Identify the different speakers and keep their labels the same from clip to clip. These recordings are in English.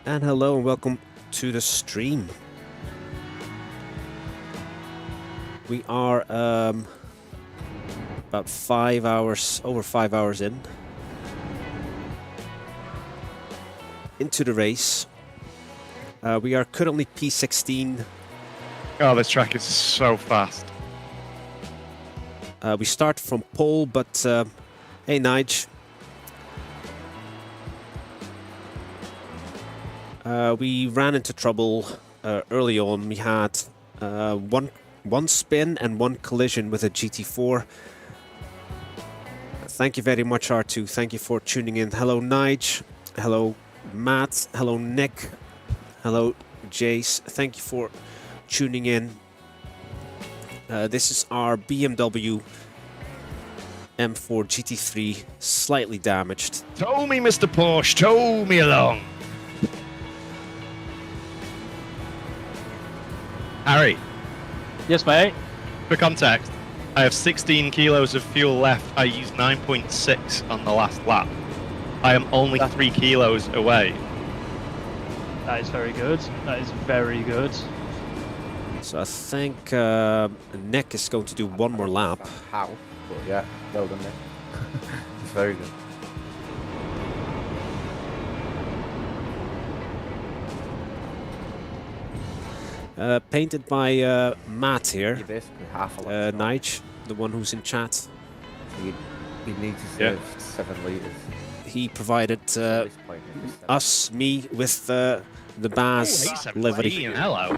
Speaker 1: And hello and welcome to the stream. We are about 5 hours, over 5 hours into the race. We are currently P16.
Speaker 2: Oh, this track is so fast.
Speaker 1: We start from pole, but hey, Nige. We ran into trouble early on. We had one spin and one collision with a GT4. Thank you very much, R2. Thank you for tuning in. Hello, Nige. Hello, Matt. Hello, Nick. Hello, Jace. Thank you for tuning in. This is our BMW M4 GT3, slightly damaged.
Speaker 2: Tow me, Mr. Porsche. Tow me along. Harry.
Speaker 3: Yes, mate.
Speaker 2: For context, I have 16 kilos of fuel left. I used 9.6 on the last lap. I am only 3 kilos away.
Speaker 3: That is very good. That is very good.
Speaker 1: So I think Nick is going to do one more lap.
Speaker 4: How? But yeah, well done, Nick. It's very good.
Speaker 1: Painted by Matt here.
Speaker 4: You're basically half a lap.
Speaker 1: Nige, the one who's in chat.
Speaker 4: So you'd need to save 7 litres.
Speaker 1: He provided me with the Baz livery.
Speaker 2: Hello.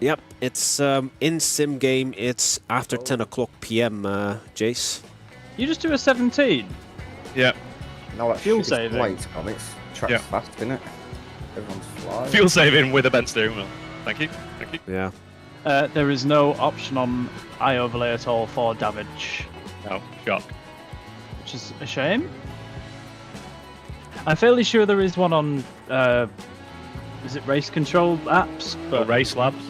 Speaker 1: Yep, it's in sim game. It's after 10 o'clock PM, Jace.
Speaker 3: You just do a 17.
Speaker 2: Yeah.
Speaker 4: No, that
Speaker 3: Fuel
Speaker 4: shit is
Speaker 3: saving.
Speaker 4: light, comics. Track's fast, isn't it? Everyone's flying.
Speaker 2: Fuel saving with a bent steering wheel. Thank you. Thank you.
Speaker 1: Yeah.
Speaker 3: There is no option on iOverlay at all for damage,
Speaker 2: No, shock.
Speaker 3: which is a shame. I'm fairly sure there is one on, is it race control apps?
Speaker 2: But Race Labs.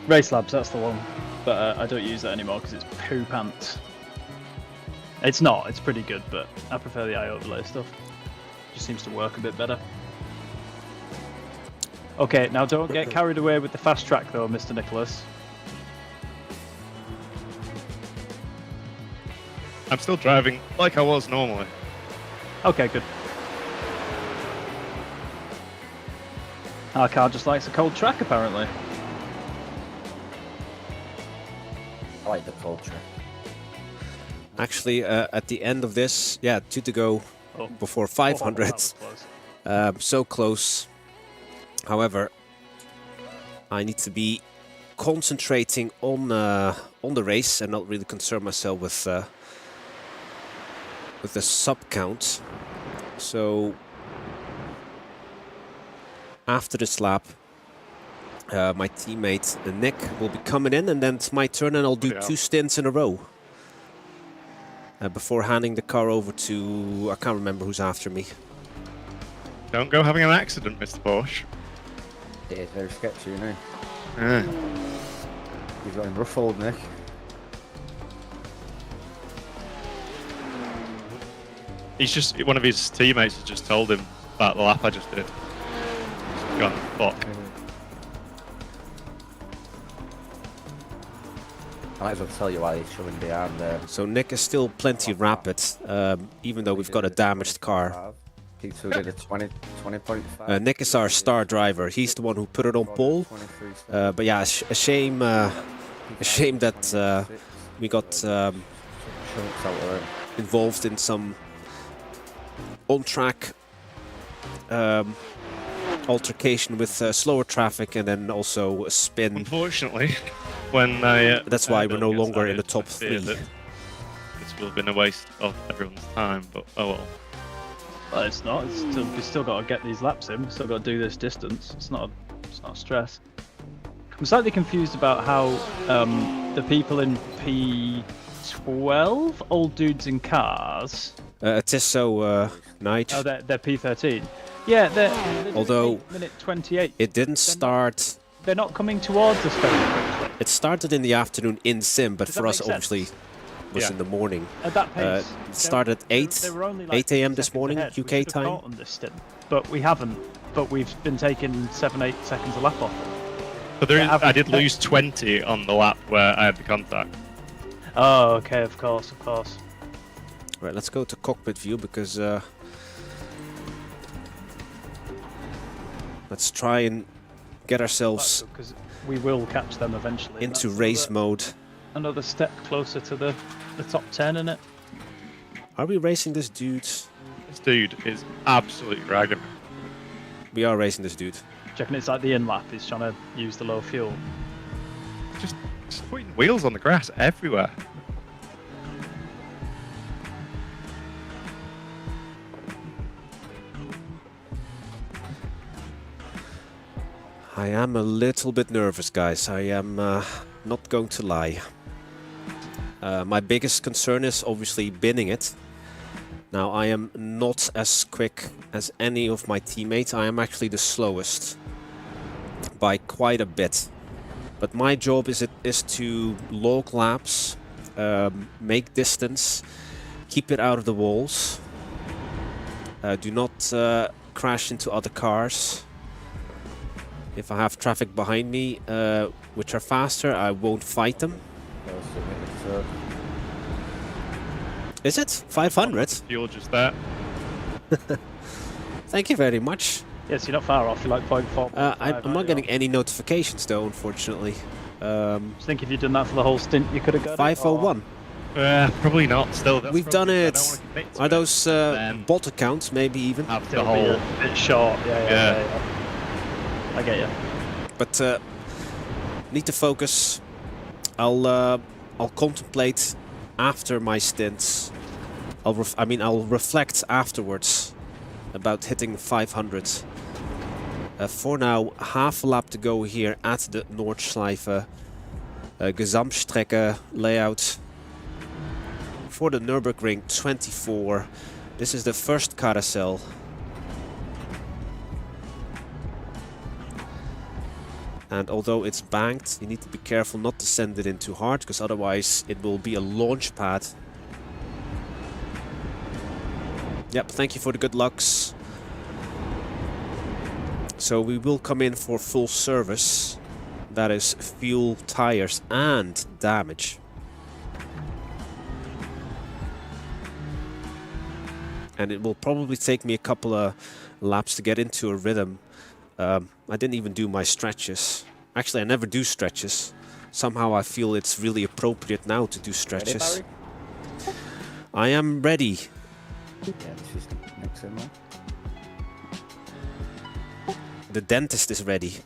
Speaker 3: Race Labs, that's the one. But I don't use that anymore because it's poo pants. It's not, it's pretty good, but I prefer the iOverlay stuff. Just seems to work a bit better. Okay, now don't get carried away with the fast track though, Mr. Nicholas.
Speaker 2: I'm still driving like I was normally.
Speaker 3: Okay, good. Our car just likes a cold track, apparently.
Speaker 4: I like the culture.
Speaker 1: Actually, at the end of this, 2 to go before 500.
Speaker 3: that was close.
Speaker 1: So close. However, I need to be concentrating on the race and not really concern myself with the sub count. So after this lap, my teammate Nick will be coming in, and then it's my turn, and I'll do 2 stints in a row before handing the car over to, I can't remember who's after me.
Speaker 2: Don't go having an accident, Mr. Porsche.
Speaker 4: It is very sketchy, isn't it?
Speaker 2: Yeah.
Speaker 4: You've got him ruffled, Nick.
Speaker 2: One of his teammates has just told him about the lap I just did. He's gone, fuck.
Speaker 4: I might as well tell you why he's showing behind there.
Speaker 1: So Nick is still plenty rapid, even though we've got a damaged car.
Speaker 4: P2 did a 20.5.
Speaker 1: Nick is our star driver. He's the one who put it on pole. But yeah, a shame that we got involved in some on-track altercation with slower traffic, and then also a spin.
Speaker 2: Unfortunately, when I...
Speaker 1: That's why we're no longer in the top 3.
Speaker 2: This will have been a waste of everyone's time, but oh well.
Speaker 3: Well, it's not. We've still got to get these laps in. We've still got to do this distance. It's not a stress. I'm slightly confused about how the people in P12, old dudes in cars.
Speaker 1: It is so, Nige.
Speaker 3: Oh, they're P13. Yeah, they're
Speaker 1: Although
Speaker 3: minute 28.
Speaker 1: it didn't start.
Speaker 3: They're not coming towards us very quickly.
Speaker 1: It started in the afternoon in sim, but
Speaker 3: Does
Speaker 1: for
Speaker 3: that
Speaker 1: us,
Speaker 3: make sense?
Speaker 1: obviously, was
Speaker 2: Yeah.
Speaker 1: in the morning.
Speaker 3: At that pace,
Speaker 1: It started at 8,
Speaker 3: they were only
Speaker 1: 8 a.m. this
Speaker 3: seconds
Speaker 1: morning,
Speaker 3: ahead. We
Speaker 1: UK
Speaker 3: should have
Speaker 1: time.
Speaker 3: caught them this stint, but we haven't. But we've been taking 7-8 seconds a lap off them.
Speaker 2: But there is,
Speaker 3: Yeah,
Speaker 2: I did lose 20 on the lap where I had the contact.
Speaker 3: Oh, okay, of course, of course.
Speaker 1: Right, let's go to cockpit view because let's try and get ourselves
Speaker 3: Because we will catch them eventually.
Speaker 1: into
Speaker 3: That's
Speaker 1: race mode.
Speaker 3: another step closer to the top 10, innit?
Speaker 1: Are we racing this dude?
Speaker 2: This dude is absolutely dragging me.
Speaker 1: We are racing this dude.
Speaker 3: Do you reckon it's like the in lap? He's trying to use the low fuel.
Speaker 2: Just putting wheels on the grass everywhere.
Speaker 1: I am a little bit nervous, guys. I am not going to lie. My biggest concern is obviously binning it. Now, I am not as quick as any of my teammates. I am actually the slowest by quite a bit. But my job is to log laps, make distance, keep it out of the walls. Do not crash into other cars. If I have traffic behind me, which are faster, I won't fight them. Is it 500?
Speaker 2: Fuel just there.
Speaker 1: Thank you very much.
Speaker 3: Yes, you're not far off. You're like 0.4.
Speaker 1: I'm not getting any notifications though, unfortunately.
Speaker 3: I think if you'd done that for the whole stint, you could have got
Speaker 1: 501.
Speaker 2: Probably not. Still, that's
Speaker 1: We've done
Speaker 2: probably- I
Speaker 1: it.
Speaker 2: don't wanna commit to
Speaker 1: Are
Speaker 2: it.
Speaker 1: those
Speaker 2: Then
Speaker 1: bot accounts, maybe even?
Speaker 2: have the
Speaker 3: It'll be
Speaker 2: whole.
Speaker 3: a bit short. Yeah. I get you.
Speaker 1: But need to focus. I'll contemplate after my stints. I'll reflect afterwards about hitting 500. For now, half a lap to go here at the Nordschleife Gesamtstrecke layout for the Nürburgring 24. This is the first carousel. And although it's banked, you need to be careful not to send it in too hard, because otherwise it will be a launch pad. Yep, thank you for the good lucks. So we will come in for full service. That is fuel, tires and damage. And it will probably take me a couple of laps to get into a rhythm. I didn't even do my stretches. Actually, I never do stretches. Somehow I feel it's really appropriate now to do stretches.
Speaker 4: Ready,
Speaker 1: I am ready.
Speaker 4: Yeah, this is next in line.
Speaker 1: The dentist is ready.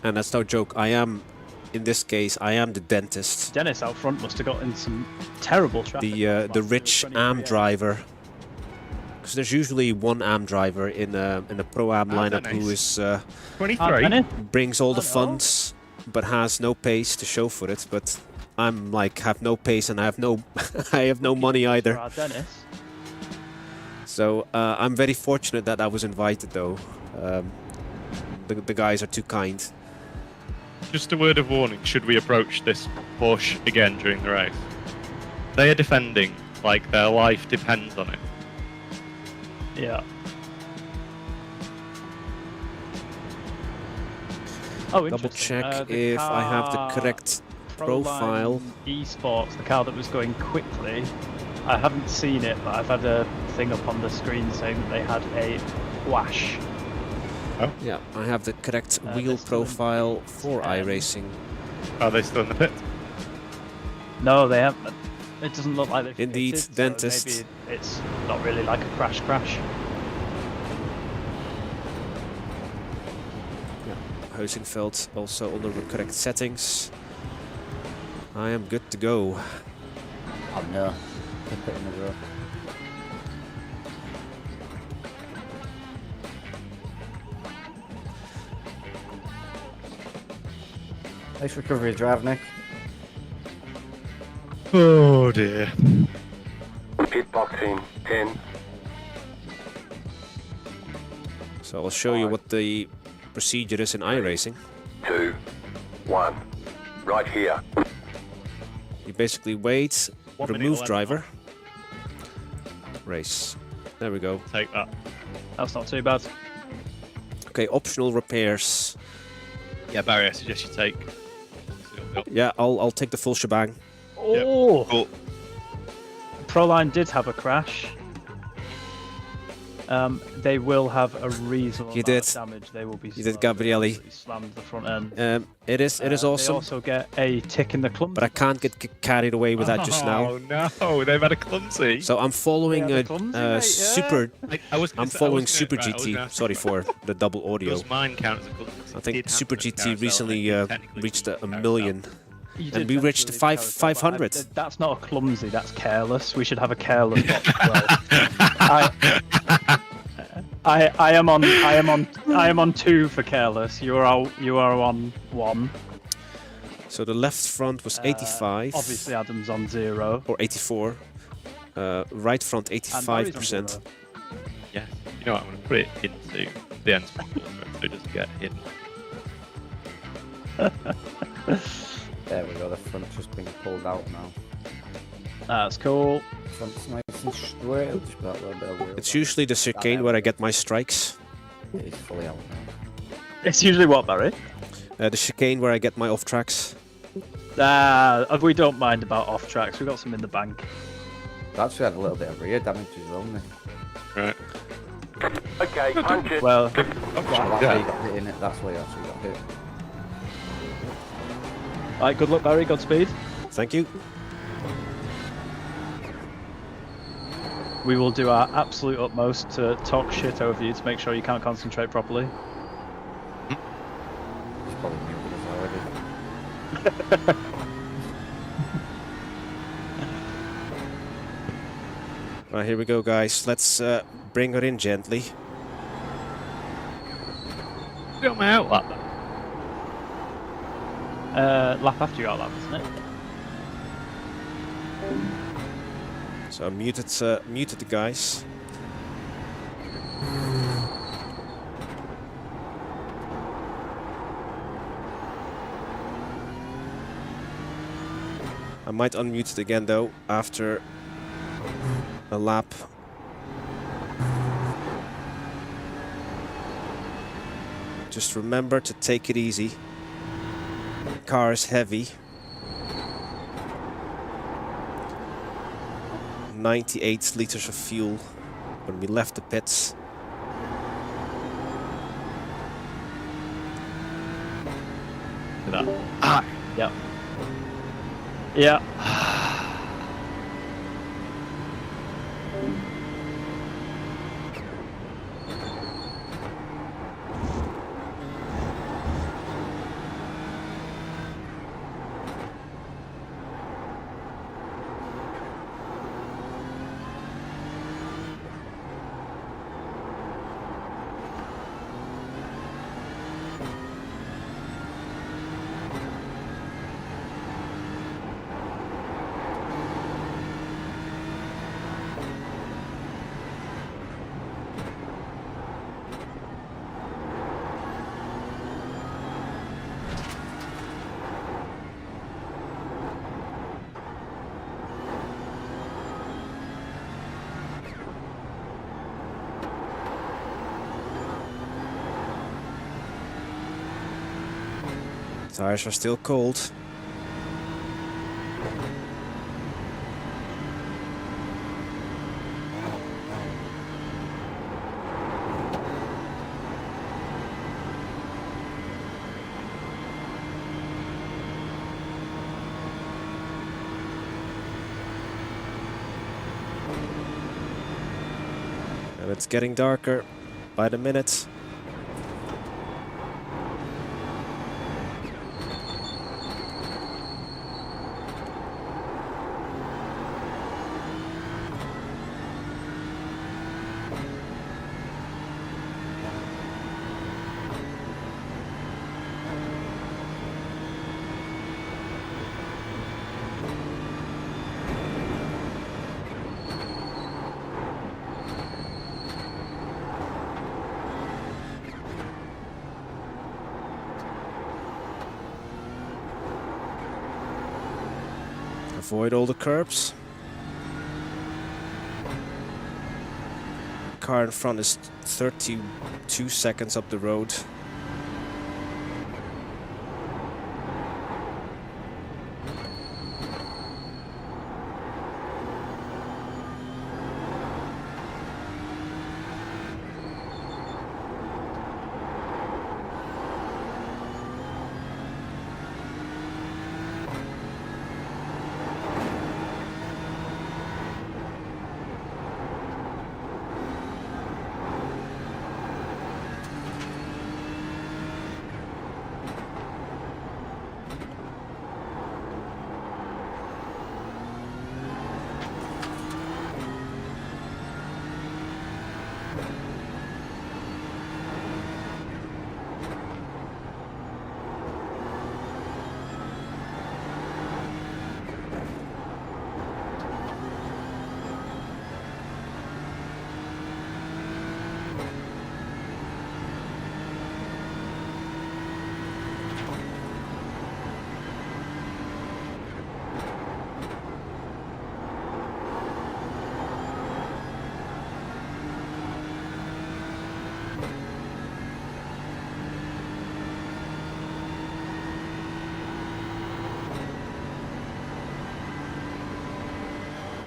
Speaker 1: And that's no joke. I am, in this case, I am the dentist.
Speaker 3: Dennis out front must have got in some terrible traffic.
Speaker 1: The rich AM driver. Because there's usually one AM driver in a pro-am lineup who is
Speaker 2: 23.
Speaker 1: brings all the funds, but has no pace to show for it. But I'm like have no pace and I have no I have no money either.
Speaker 3: Dennis.
Speaker 1: So I'm very fortunate that I was invited though. The guys are too kind.
Speaker 2: Just a word of warning, should we approach this Porsche again during the race? They are defending like their life depends on it.
Speaker 3: Yeah. Oh,
Speaker 1: Double
Speaker 3: interesting.
Speaker 1: check
Speaker 3: The
Speaker 1: if I have the
Speaker 3: car
Speaker 1: correct profile.
Speaker 3: Esports, the car that was going quickly. I haven't seen it, but I've had a thing up on the screen saying that they had a whash.
Speaker 1: Yeah, I have the correct
Speaker 3: they're
Speaker 1: wheel
Speaker 3: still in
Speaker 1: profile for
Speaker 3: P10.
Speaker 1: iRacing.
Speaker 2: Are they still in the pit?
Speaker 3: No, they haven't. It doesn't look like they've
Speaker 1: Indeed,
Speaker 3: fitted, so
Speaker 1: dentist.
Speaker 3: maybe it's not really like a crash.
Speaker 1: Heusinkveld also under the correct settings. I am good to go.
Speaker 4: Oh no. Keep it in the row. Nice recovery drive, Nick.
Speaker 2: Oh dear.
Speaker 5: Hitboxing 10.
Speaker 1: So I'll show you what the procedure is in iRacing.
Speaker 5: 2, 1. Right here.
Speaker 1: You basically wait,
Speaker 2: 1 minute
Speaker 1: remove
Speaker 2: 11.
Speaker 1: driver, race. There we go.
Speaker 2: Take that.
Speaker 3: That's not too bad.
Speaker 1: Okay, optional repairs.
Speaker 2: Yeah, Barry, I suggest you take.
Speaker 1: Yeah, I'll take the full shebang.
Speaker 3: Oh!
Speaker 2: Cool.
Speaker 3: Proline did have a crash. They will have a reasonable
Speaker 1: You
Speaker 3: amount
Speaker 1: did.
Speaker 3: of damage. They will be.
Speaker 1: You did,
Speaker 3: slowed.
Speaker 1: Gabriele.
Speaker 3: Absolutely slammed the front end.
Speaker 1: It is
Speaker 3: They
Speaker 1: awesome,
Speaker 3: also get a tick in the clump.
Speaker 1: but I can't get carried away with that just now.
Speaker 2: Oh no, they've had a clumsy.
Speaker 1: So I'm following
Speaker 3: Yeah, the clumsy, mate, yeah.
Speaker 1: Super. I'm following Super GT. Sorry for the double audio.
Speaker 2: Does mine count as a clumsy?
Speaker 1: I think
Speaker 2: Did
Speaker 1: Super
Speaker 2: happen at
Speaker 1: GT
Speaker 2: carousel,
Speaker 1: recently
Speaker 2: and technically
Speaker 1: reached a
Speaker 2: carousel.
Speaker 1: million.
Speaker 3: You
Speaker 1: And
Speaker 3: did
Speaker 1: we reached
Speaker 3: mention the carousel,
Speaker 1: 500.
Speaker 3: but that's not a clumsy. That's careless. We should have a careless box as well. I am on 2 for careless. You are on 1.
Speaker 1: So the left front was 85.
Speaker 3: Obviously, Adam's on 0.
Speaker 1: Or 84. Right front
Speaker 3: And Barry's on
Speaker 1: 85%.
Speaker 3: 0.
Speaker 2: Yeah, you know what? I'm going to put it into the end so it doesn't get hidden.
Speaker 4: There we go, the front's just being pulled out now.
Speaker 3: That's cool.
Speaker 4: Front's nice and straight, it'll just be that little bit of wheel.
Speaker 1: It's usually the chicane where I get my strikes.
Speaker 4: It is fully out now.
Speaker 3: It's usually what, Barry?
Speaker 1: The chicane where I get my off tracks.
Speaker 3: We don't mind about off tracks. We got some in the bank.
Speaker 4: It actually had a little bit of rear damage as well, Nick.
Speaker 2: Right.
Speaker 5: Okay, punch it.
Speaker 3: Well,
Speaker 4: That's why you got hit in it, that's why you actually got hit.
Speaker 3: right. Good luck, Barry. Godspeed.
Speaker 1: Thank you.
Speaker 3: We will do our absolute utmost to talk shit over you to make sure you can't concentrate properly.
Speaker 4: He's probably muted us already.
Speaker 1: Right, here we go, guys. Let's bring her in gently.
Speaker 2: Got my outlap.
Speaker 3: Lap after your lap, isn't it?
Speaker 1: So I muted the guys. I might unmute it again though after a lap. Just remember to take it easy. The car is heavy. 98 liters of fuel when we left the pits.
Speaker 3: Look at that. Ah, yeah. Yeah.
Speaker 1: Tires are still cold. And it's getting darker by the minute. Avoid all the curbs. Car in front is 32 seconds up the road.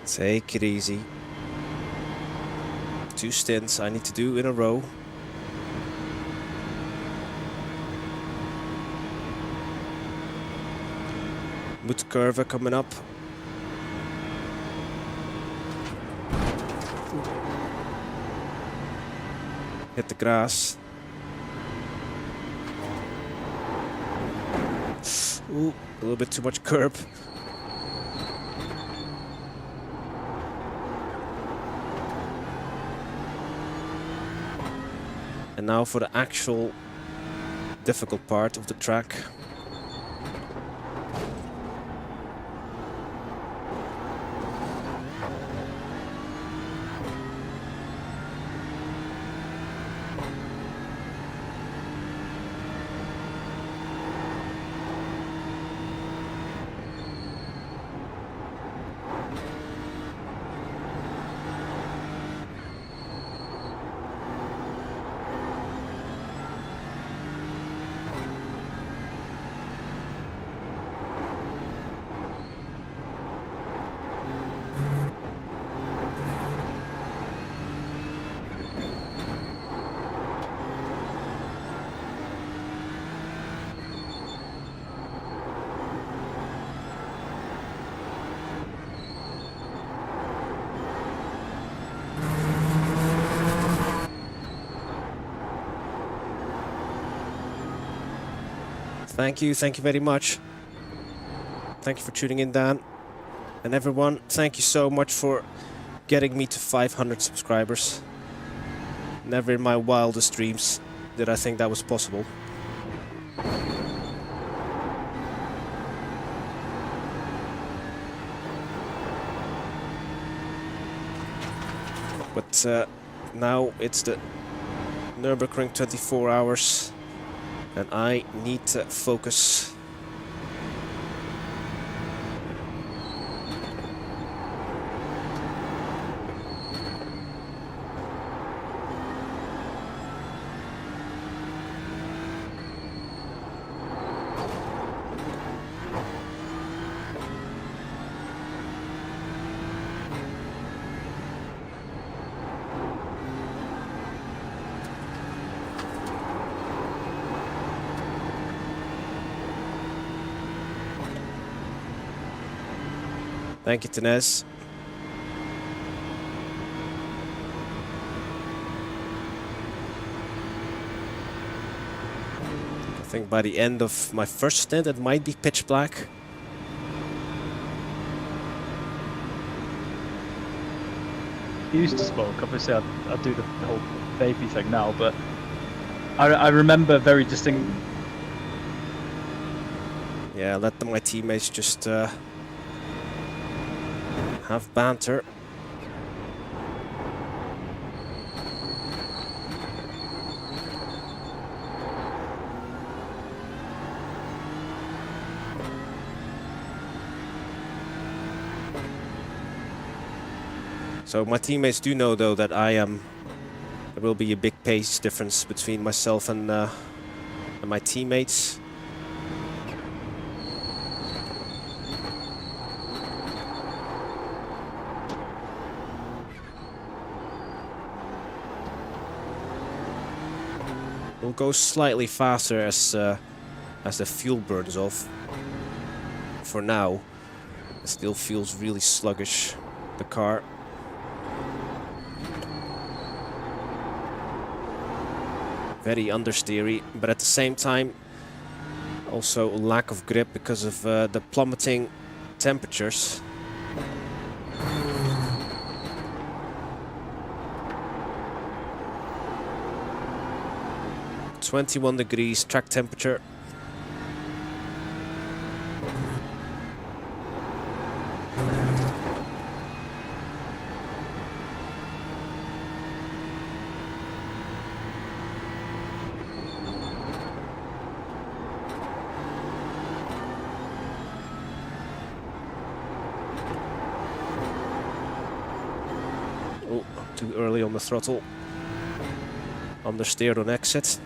Speaker 1: Take it easy. 2 stints I need to do in a row. Motu curve coming up. Hit the grass. Ooh, a little bit too much curb. And now for the actual difficult part of the track. Thank you very much. Thank you for tuning in, Dan. And everyone, thank you so much for getting me to 500 subscribers. Never in my wildest dreams did I think that was possible. But now it's the Nürburgring 24 hours. And I need to focus. Thank you, Tenez. I think by the end of my first stint it might be pitch black.
Speaker 3: I used to smoke, obviously I do the whole vapey thing now, but I remember very distinct.
Speaker 1: Yeah, let my teammates just have banter. So my teammates do know though that I am. There will be a big pace difference between myself and my teammates. We'll go slightly faster as the fuel burns off. For now, it still feels really sluggish, the car. Very understeery, but at the same time, also lack of grip because of the plummeting temperatures. -21 degrees track temperature. Oh, too early on the throttle. Understeered on exit.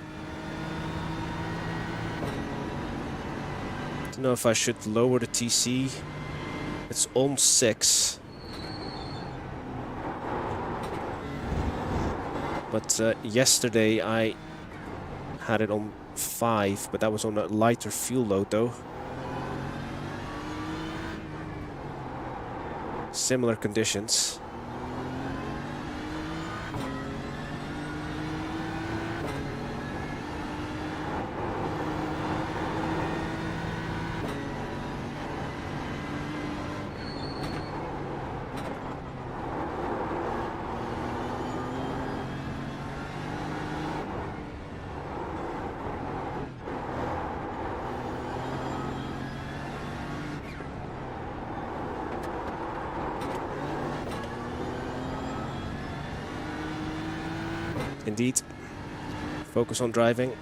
Speaker 1: Don't know if I should lower the TC. It's on 6. But yesterday I had it on 5, but that was on a lighter fuel load though. Similar conditions. Indeed. Focus on driving.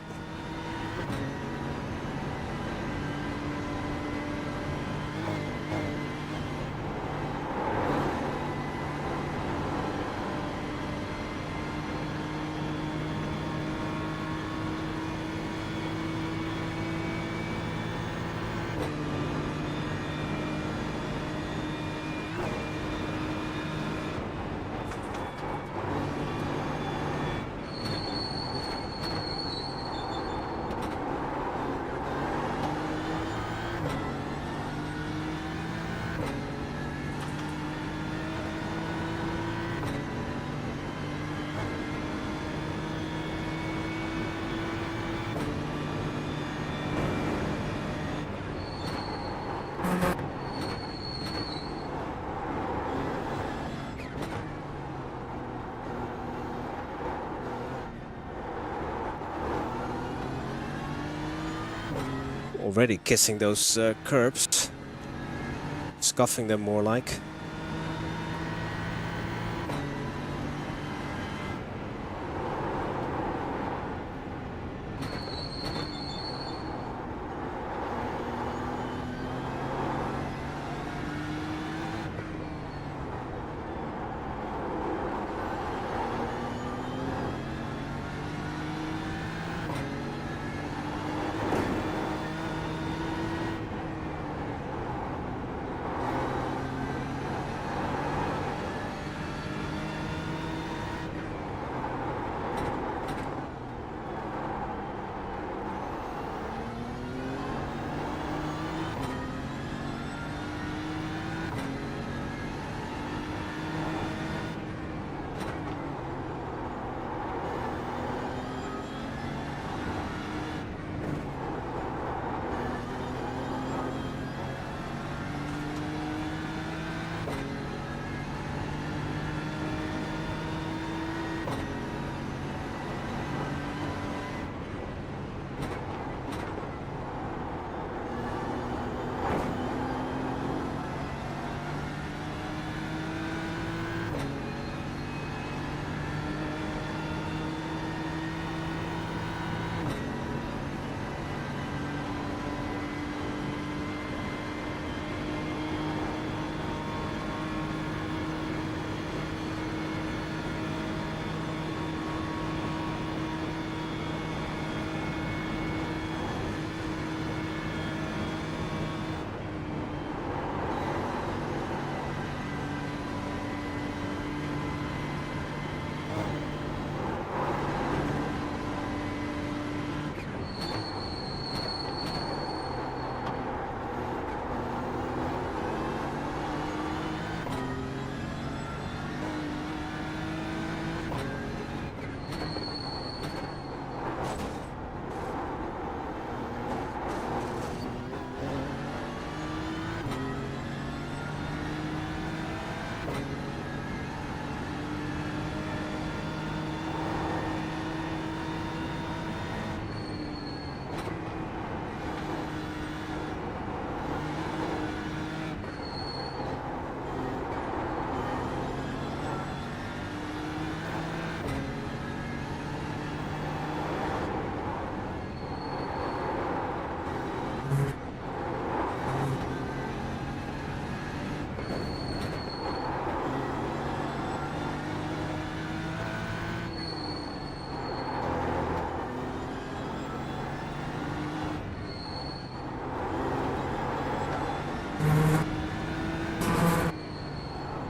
Speaker 1: Already kissing those curbs, scuffing them more like.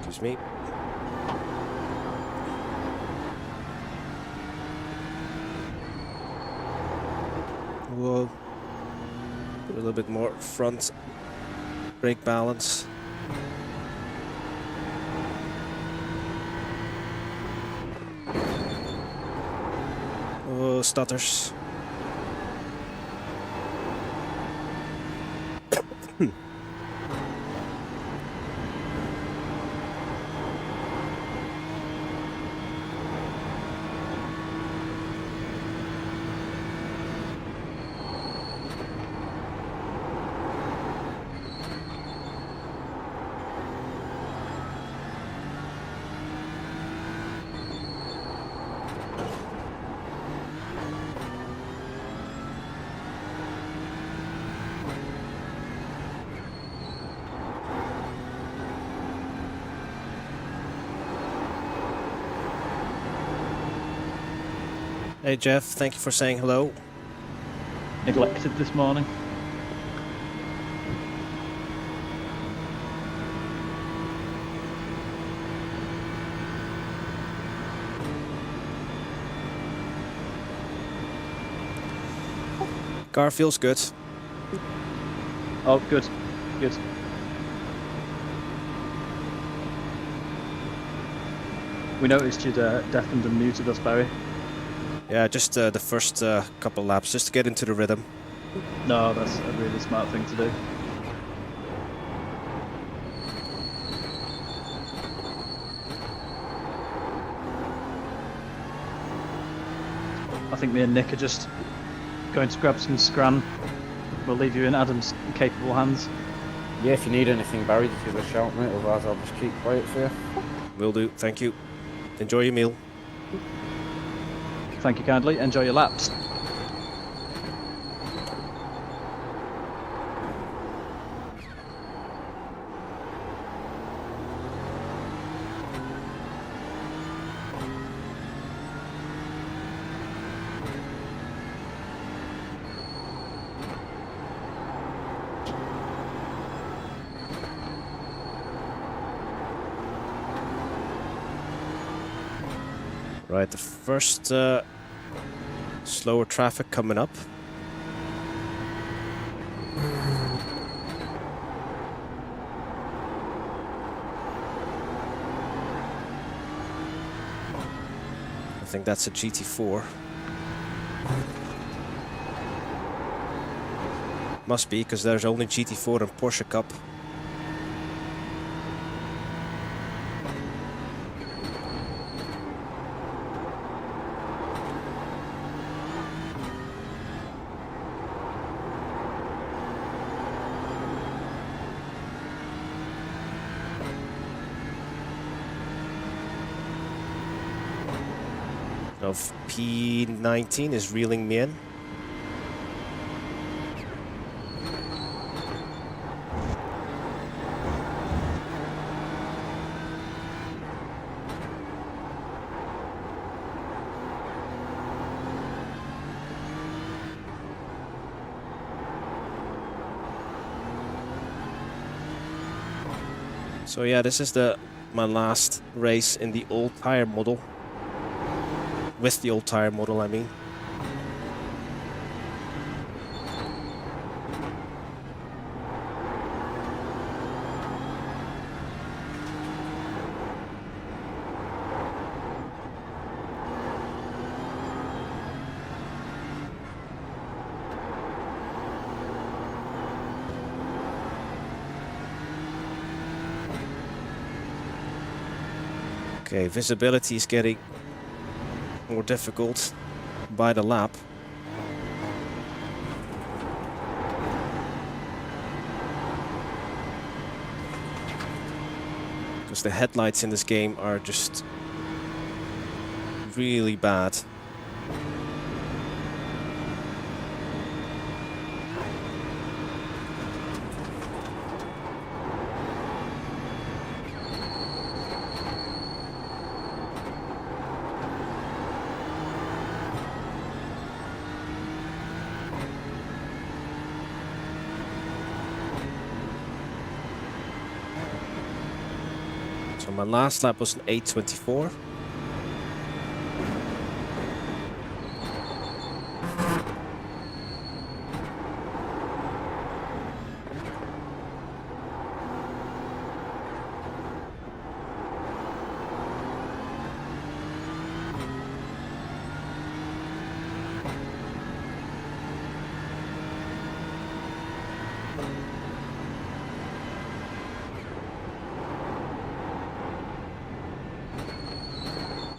Speaker 1: Excuse me. We'll put a little bit more front brake balance. Oh, stutters. Hey Jeff, thank you for saying hello.
Speaker 3: Neglected this morning.
Speaker 1: Car feels good.
Speaker 3: Oh, good, good. We noticed you'd deafened and muted us, Barry.
Speaker 1: Yeah, just the first couple laps, just to get into the rhythm.
Speaker 3: No, that's a really smart thing to do. I think me and Nick are just going to grab some scran. We'll leave you in Adam's capable hands.
Speaker 4: Yeah, if you need anything, Barry, just give us a shout, mate. Otherwise, I'll just keep quiet for you.
Speaker 1: Will do, thank you. Enjoy your meal.
Speaker 3: Thank you kindly. Enjoy your laps.
Speaker 1: Right, the first slower traffic coming up. I think that's a GT4. Must be, because there's only GT4 and Porsche Cup. Of P19 is reeling me in. So yeah, this is my last race in the old tire model. With the old tire model, I mean. Okay, visibility is getting more difficult by the lap. Because the headlights in this game are just really bad. So my last lap was an 8:24.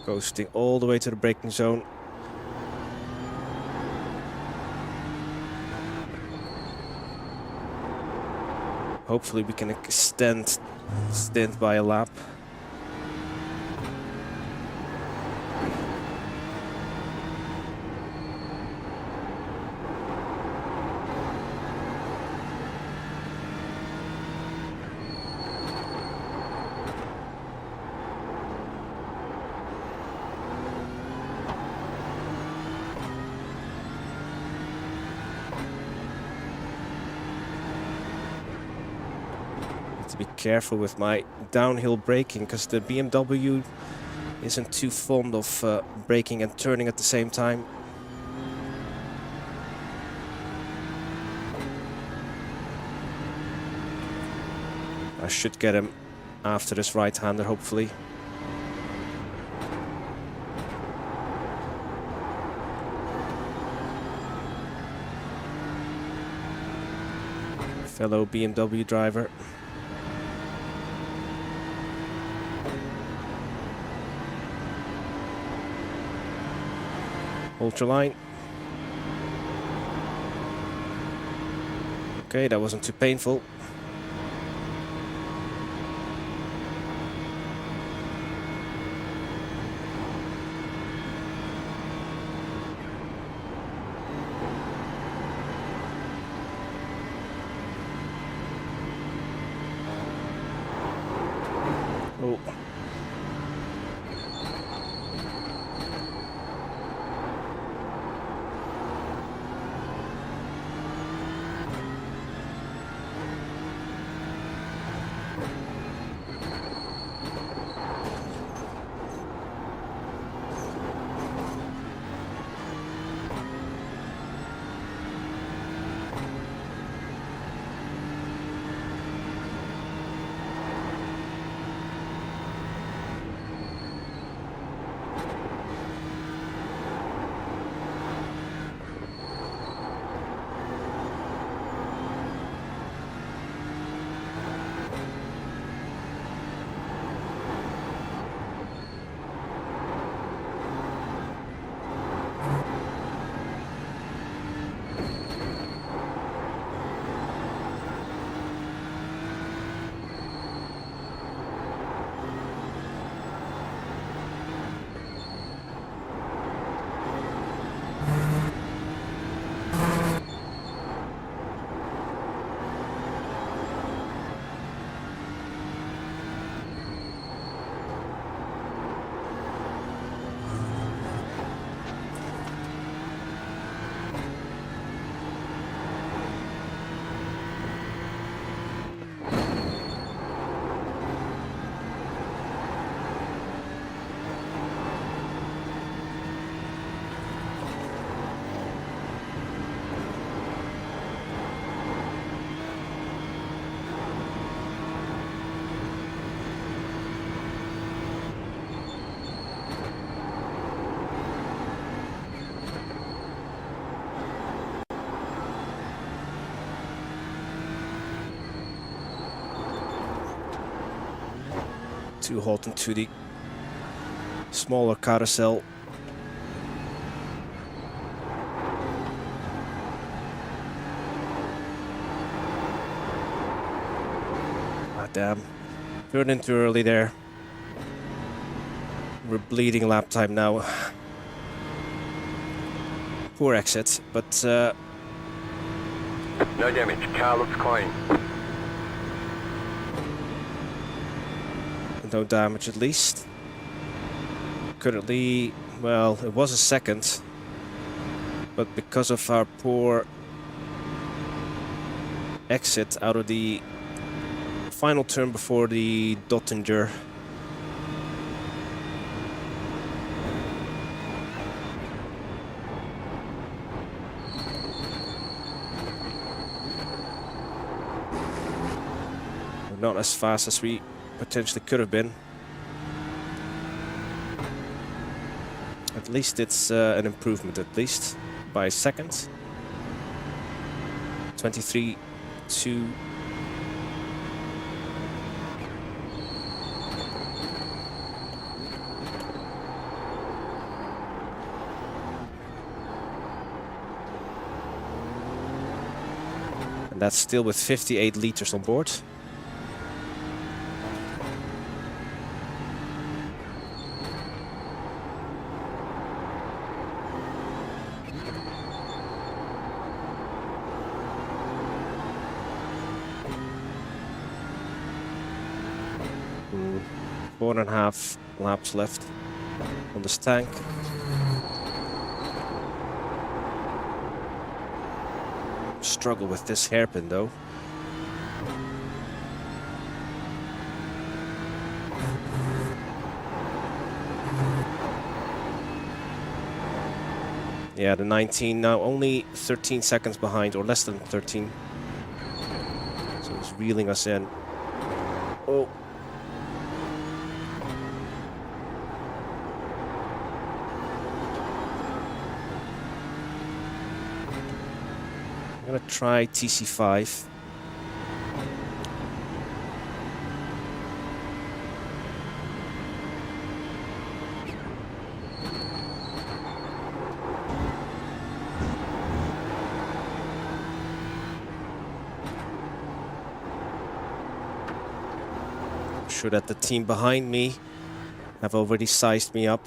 Speaker 1: Coasting all the way to the braking zone. Hopefully we can extend stint by a lap. Be careful with my downhill braking because the BMW isn't too fond of braking and turning at the same time. I should get him after this right-hander, hopefully. Fellow BMW driver. Ultraline. Okay, that wasn't too painful. Oh. Too hot into the smaller carousel. Ah, damn. Turned in too early there. We're bleeding lap time now. Poor exit, but
Speaker 5: No damage. Car looks clean.
Speaker 1: no damage at least. Currently, well, it was a second, but because of our poor exit out of the final turn before the Dottinger, not as fast as we potentially could have been. At least it's an improvement, at least by a second. 23.2. And that's still with 58 liters on board. Four and a half laps left on this tank. Struggle with this hairpin though. Yeah, the 19 now only 13 seconds behind, or less than 13. So he's reeling us in. Oh. I'm gonna try TC5. I'm sure that the team behind me have already sized me up.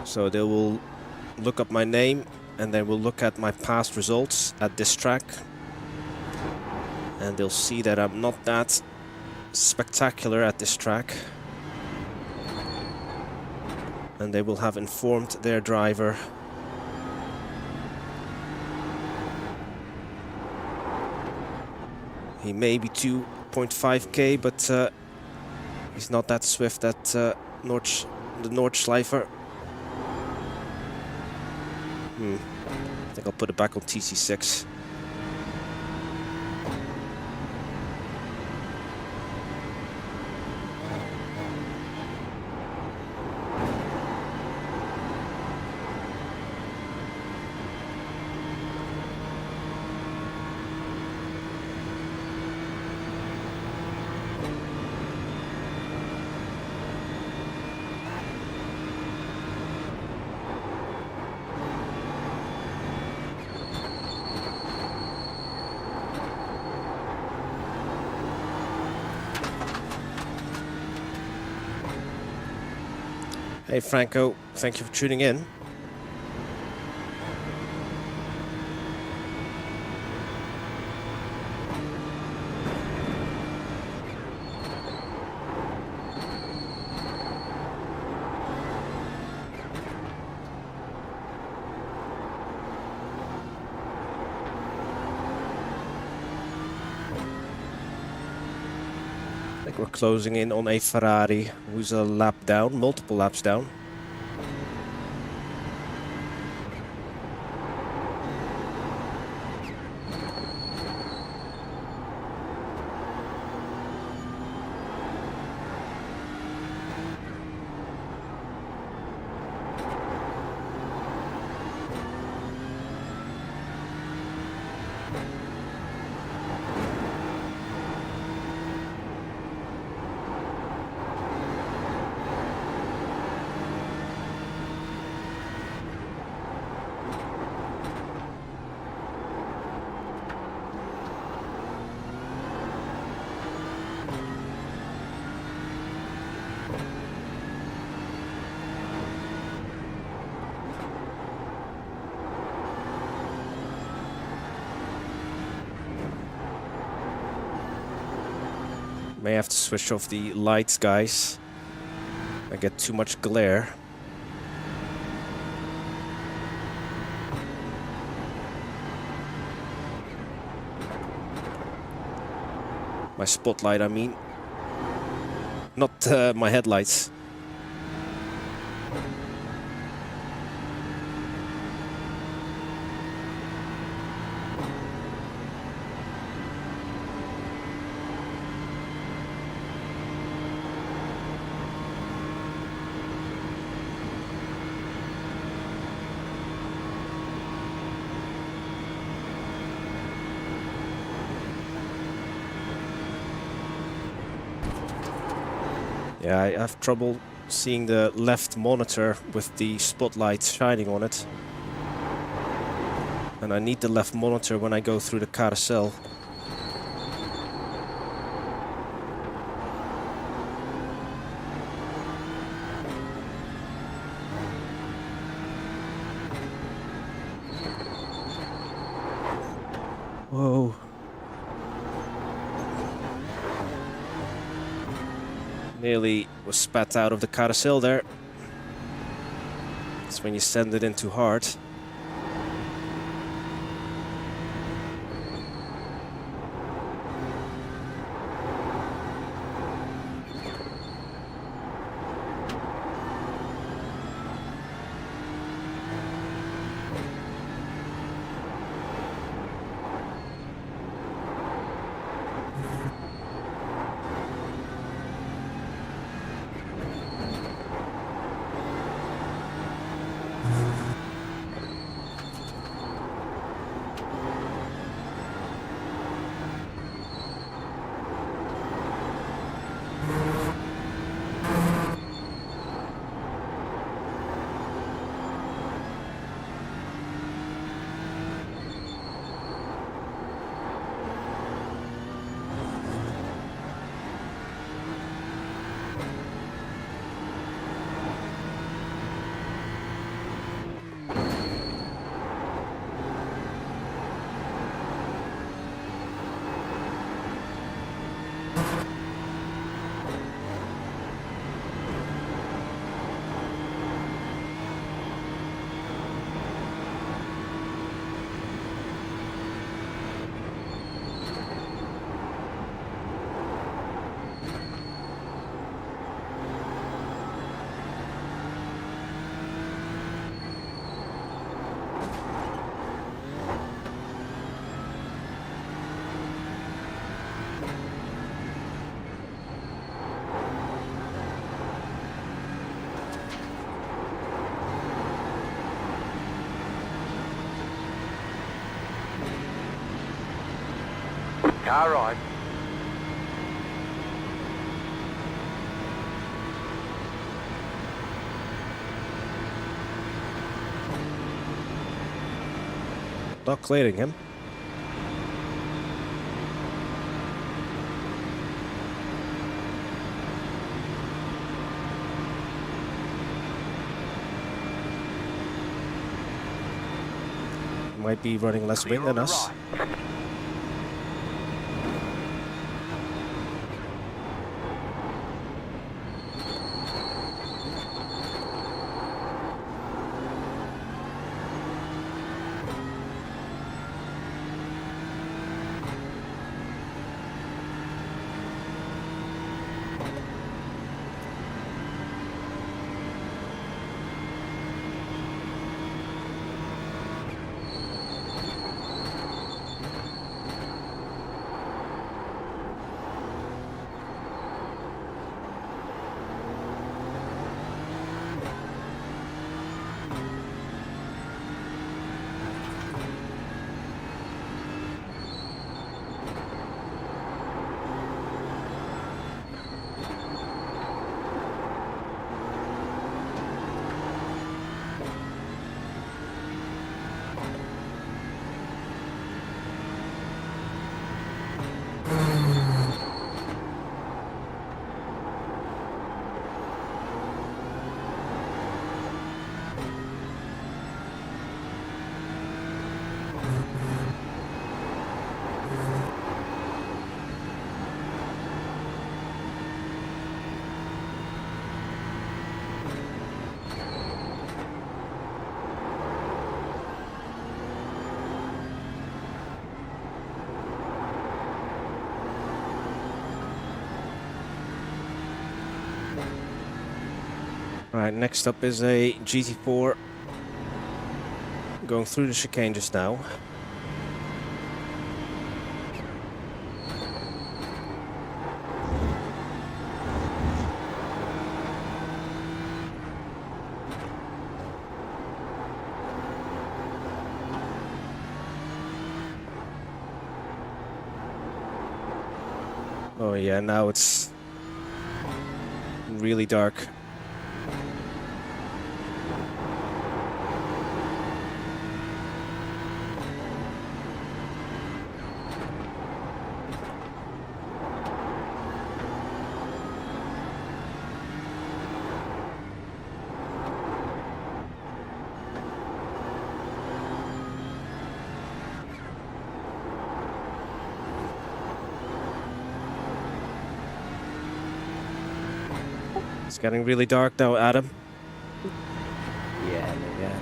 Speaker 1: So they will look up my name and then we'll look at my past results at this track, and they'll see that I'm not that spectacular at this track, and they will have informed their driver. He may be 2.5k, but he's not that swift at the Nordschleifer. I think I'll put it back on TC6. Hey Franco, thank you for tuning in. I think we're closing in on a Ferrari who's a lap down, multiple laps down. May have to switch off the lights, guys. I get too much glare. My spotlight, I mean. Not my headlights. Yeah, I have trouble seeing the left monitor with the spotlight shining on it. And I need the left monitor when I go through the carousel. Whoa. Nearly was spat out of the carousel there. That's when you send it in too hard.
Speaker 5: Car ride.
Speaker 1: Not clearing him. Might be running less wind than us. Right, next up is a GT4 going through the chicane just now. Oh yeah, now it's really dark. It's getting really dark now, Adam.
Speaker 4: Yeah,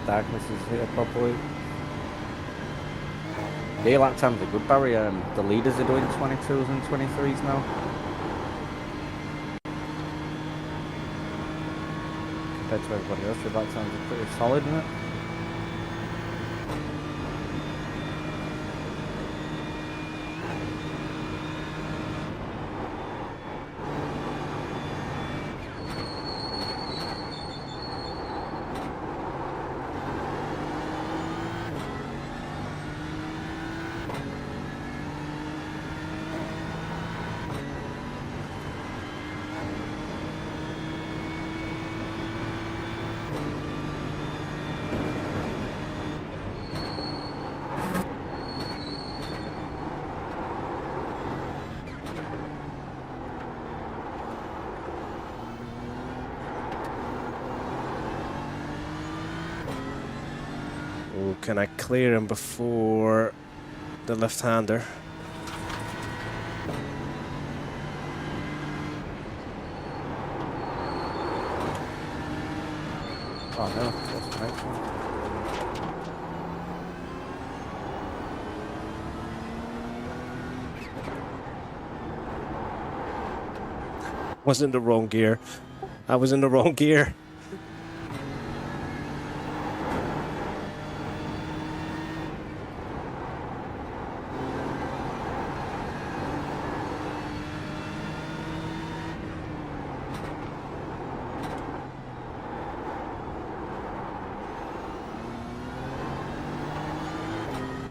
Speaker 4: darkness is here properly. Daylight time's a good barrier. The leaders are doing 22s and 23s now. Compared to everybody else, your back times are pretty solid, isn't it?
Speaker 1: Ooh, can I clear him before the left-hander?
Speaker 4: Oh no, that's the next one.
Speaker 1: Was in the wrong gear. I was in the wrong gear.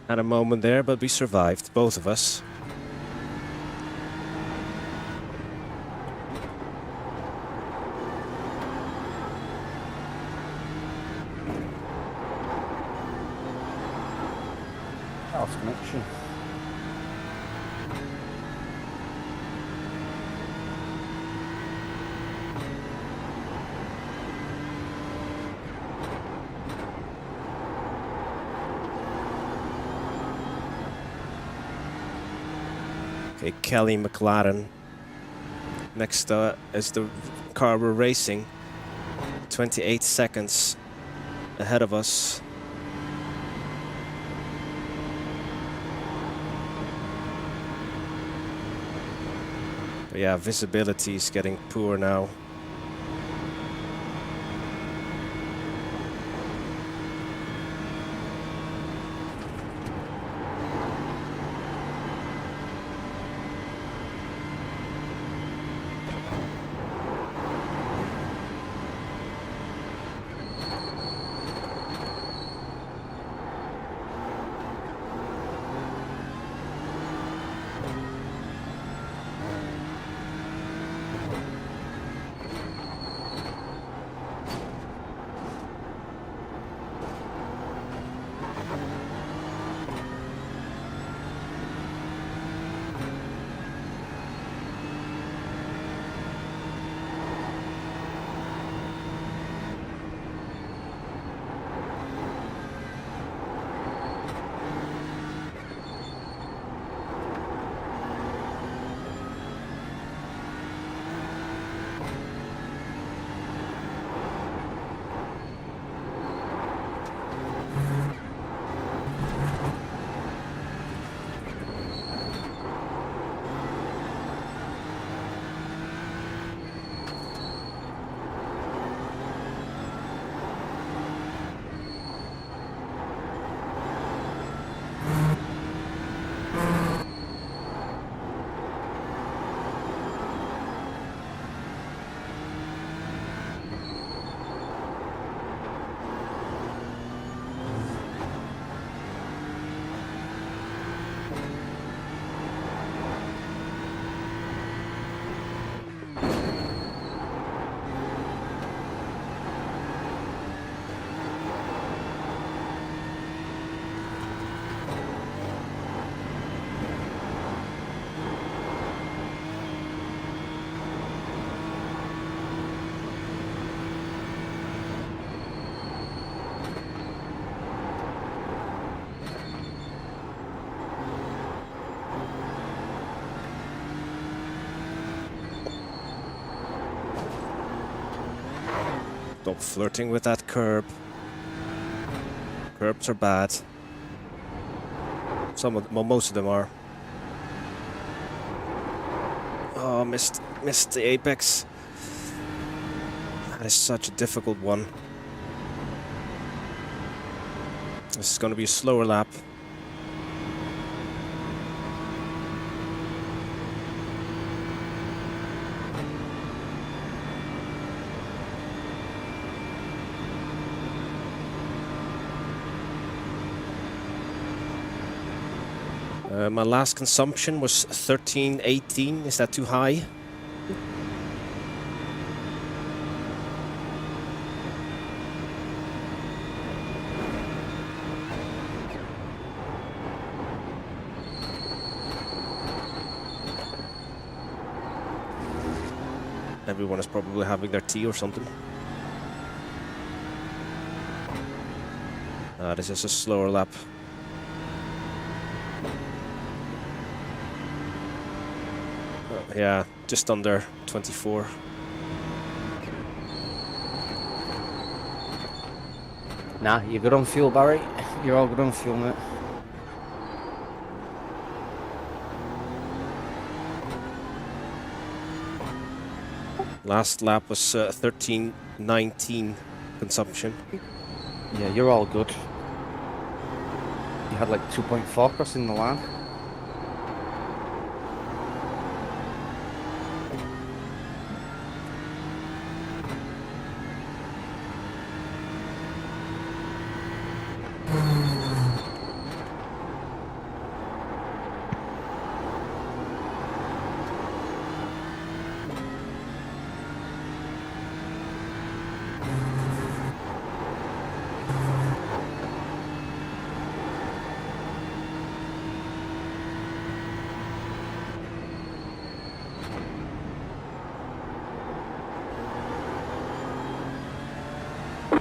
Speaker 1: Had a moment there, but we survived, both of us.
Speaker 4: House connection.
Speaker 1: Okay, Kelly McLaren. Next is the car we're racing. 28 seconds ahead of us. But yeah, visibility is getting poor now. Stop flirting with that curb. Curbs are bad. Well, most of them are. Oh, missed the apex. That is such a difficult one. This is going to be a slower lap. My last consumption was 1318. Is that too high? Everyone is probably having their tea or something. This is a slower lap. Yeah, just under 24.
Speaker 4: Nah, you're good on fuel, Barry. You're all good on fuel, mate.
Speaker 1: Last lap was 1319 consumption.
Speaker 4: Yeah, you're all good. You had like 2.4 crossing the line.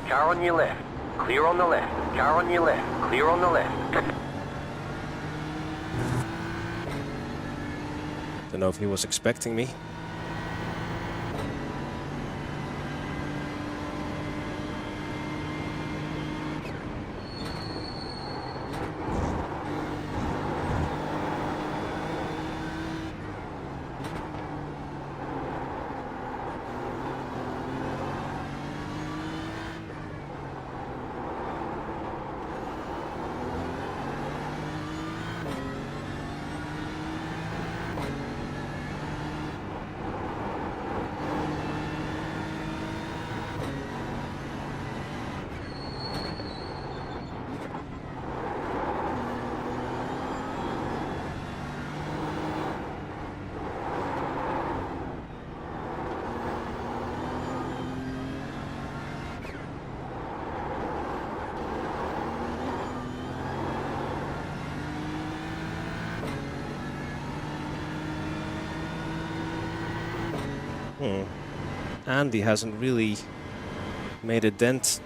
Speaker 5: Car on your left. Clear on the left. Car on your left. Clear on the left.
Speaker 1: Don't know if he was expecting me. Andy hasn't really made a dent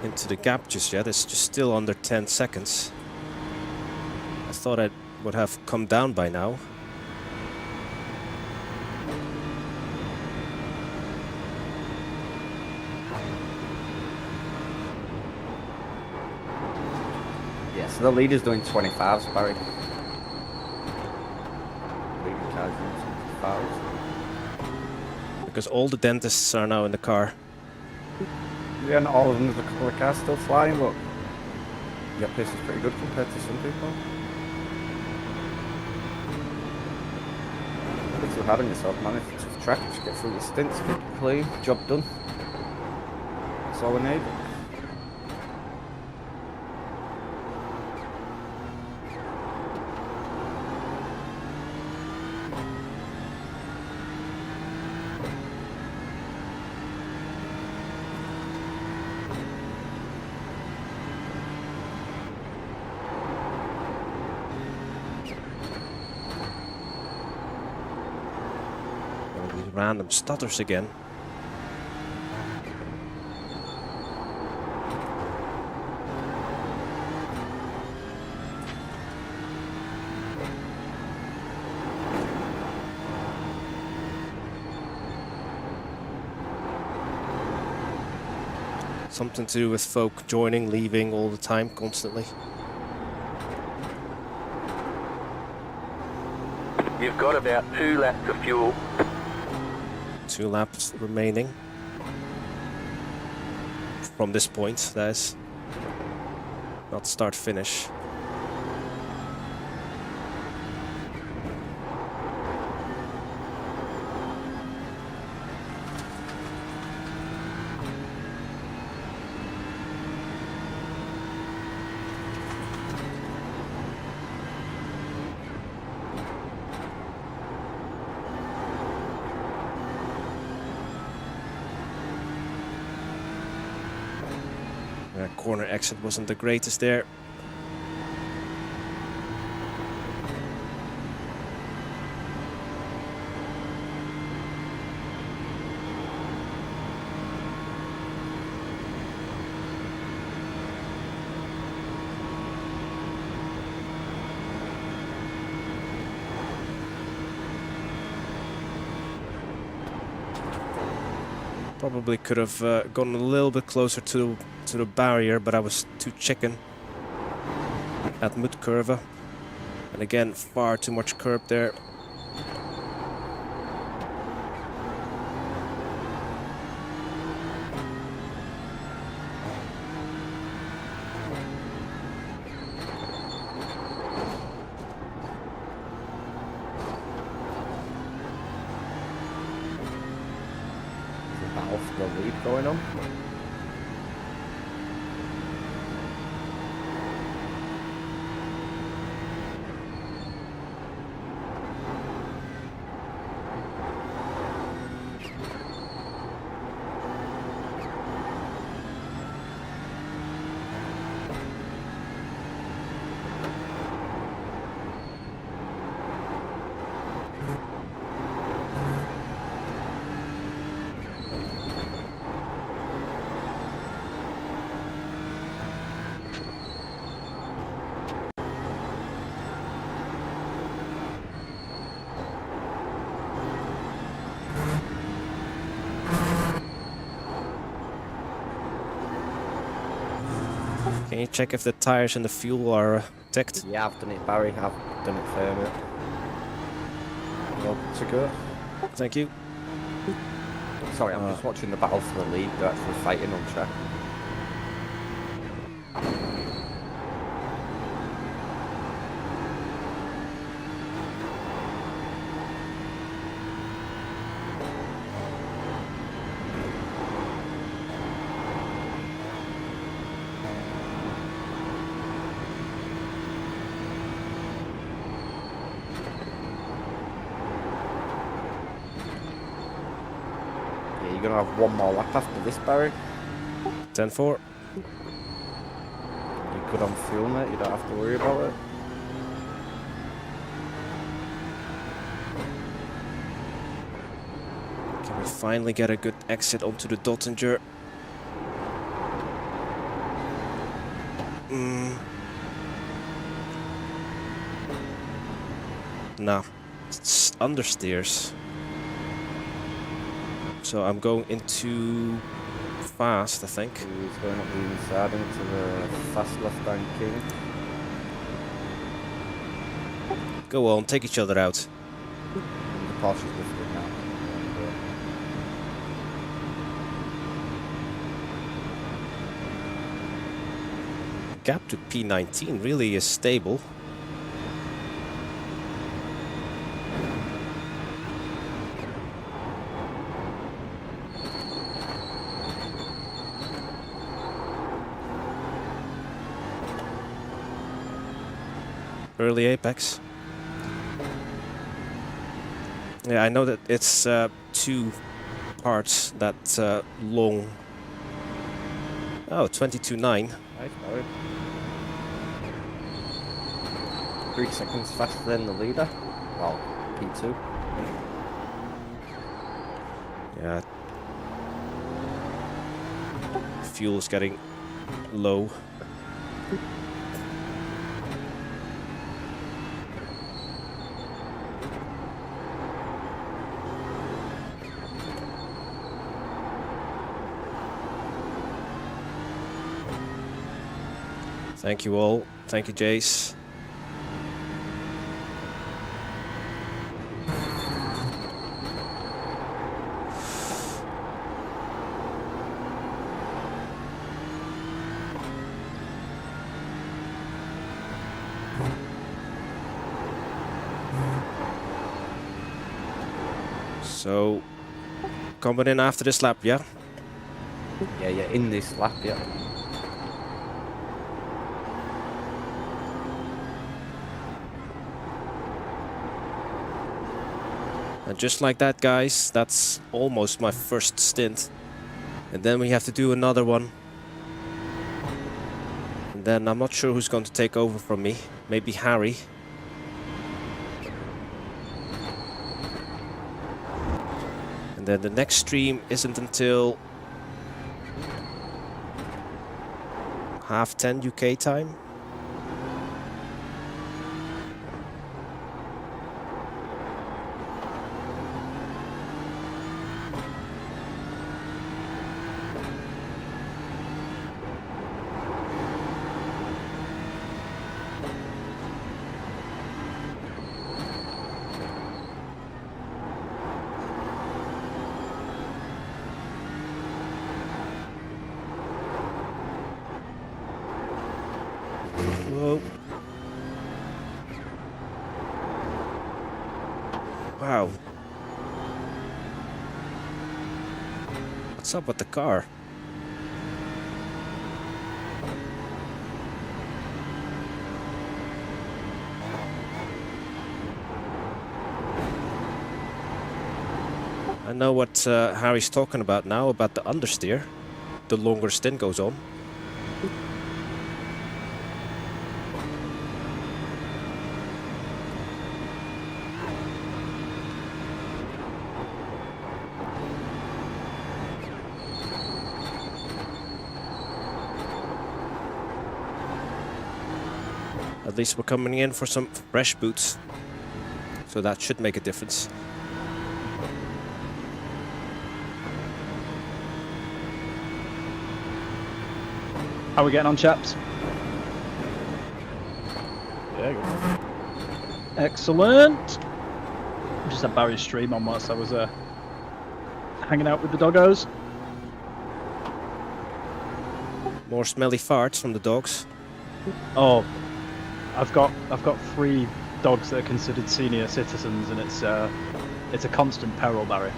Speaker 1: into the gap just yet. It's just still under 10 seconds. I thought it would have come down by now.
Speaker 4: Yeah, so the leader's doing 25s, Barry.
Speaker 1: Because all the dentists are now in the car.
Speaker 4: Yeah, and all of them, there's a couple of cars still flying, but your pace is pretty good compared to some people. It's too hard on yourself, man. If it's a tough track, just get through your stints, good play, job done. That's all we need.
Speaker 1: Random stutters again. Something to do with folk joining, leaving all the time, constantly.
Speaker 5: You've got about 2 laps of fuel.
Speaker 1: 2 laps remaining. From this point, that is. Not start finish. Corner exit wasn't the greatest there. Probably could have gone a little bit closer to the barrier, but I was too chicken at mid curve. And again, far too much curb there.
Speaker 4: Battle for the lead going on.
Speaker 1: Can you check if the tires and the fuel are ticked?
Speaker 4: Yeah, I've done it, Barry. I've done it for you. Well, to go.
Speaker 1: Thank you.
Speaker 4: Sorry, I'm just watching the battle for the lead. They're actually fighting on track. You're going to have one more lap after this, Barry.
Speaker 1: 10-4.
Speaker 4: You're good on fuel, mate. You don't have to worry about it.
Speaker 1: Can we finally get a good exit onto the Dottinger? No, it's understeers. So I'm going into fast, I think.
Speaker 4: He's going up the inside into the fast left-hand king.
Speaker 1: Go on, take each other out.
Speaker 4: The Porsche's lifted now.
Speaker 1: Gap to P19 really is stable. Early apex. Yeah, I know that it's 2 parts that long. Oh, 22.9.
Speaker 4: Nice, Barry. 3 seconds faster than the leader. Well, P2.
Speaker 1: Yeah. Fuel is getting low. Thank you all. Thank you, Jace. So, coming in after this lap, yeah?
Speaker 4: Yeah, in this lap, yeah.
Speaker 1: And just like that, guys, that's almost my first stint. And then we have to do another one. And then I'm not sure who's going to take over from me. Maybe Harry. And then the next stream isn't until 10:30 UK time. Whoa. Wow. What's up with the car? I know what Harry's talking about now, about the understeer. The longer stint goes on. At least we're coming in for some fresh boots, so that should make a difference.
Speaker 3: How are we getting on, chaps?
Speaker 4: Yeah, good.
Speaker 3: Excellent. Just had Barry's stream on whilst I was hanging out with the doggos.
Speaker 1: More smelly farts from the dogs.
Speaker 3: Oh, I've got 3 dogs that are considered senior citizens, and it's a constant peril, Barry.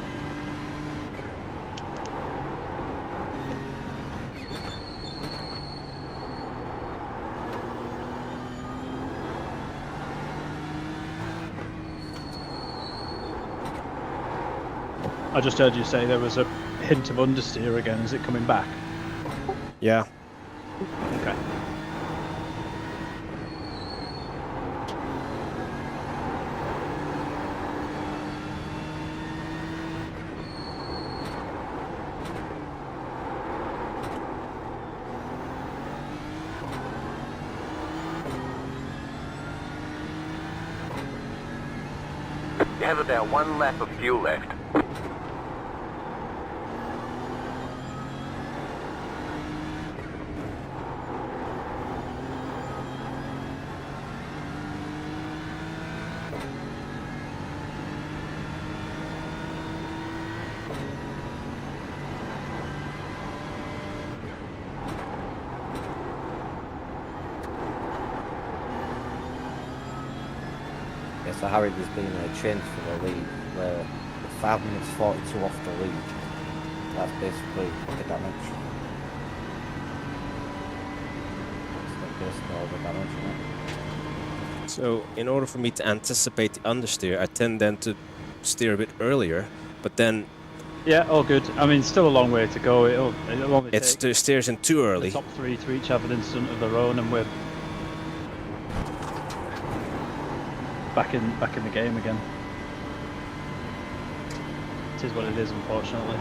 Speaker 3: I just heard you say there was a hint of understeer again. Is it coming back?
Speaker 1: Yeah.
Speaker 3: Okay.
Speaker 5: You have about 1 lap of fuel left.
Speaker 4: So Harry, there's been a change for the lead where 5 minutes 42 off the lead. That's basically the damage. That's basically all the damage in it.
Speaker 1: So in order for me to anticipate the understeer, I tend then to steer a bit earlier, but then
Speaker 3: Yeah, all good. I mean, still a long way to go. It'll only
Speaker 1: it
Speaker 3: take
Speaker 1: steers in too
Speaker 3: the
Speaker 1: early.
Speaker 3: top 3 to each have an incident of their own, and we're back in the game again. It is what it is, unfortunately.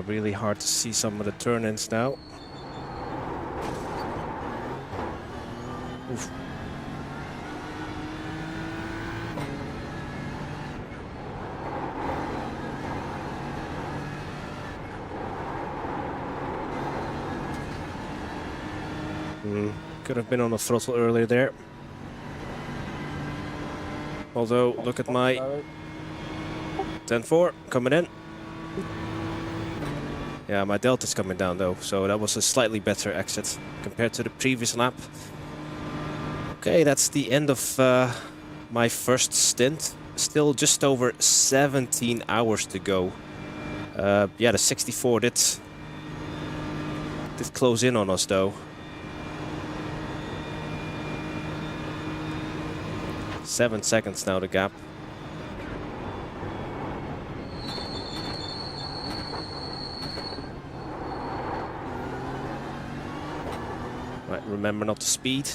Speaker 1: really hard to see some of the turn-ins now. Oof. Could have been on the throttle earlier there. Although, look at my 10.4 coming in. Yeah, my delta's coming down though, so that was a slightly better exit compared to the previous lap. Okay, that's the end of my first stint. Still just over 17 hours to go. Yeah, the 64 did close in on us though. 7 seconds now, the gap. Right, remember not to speed.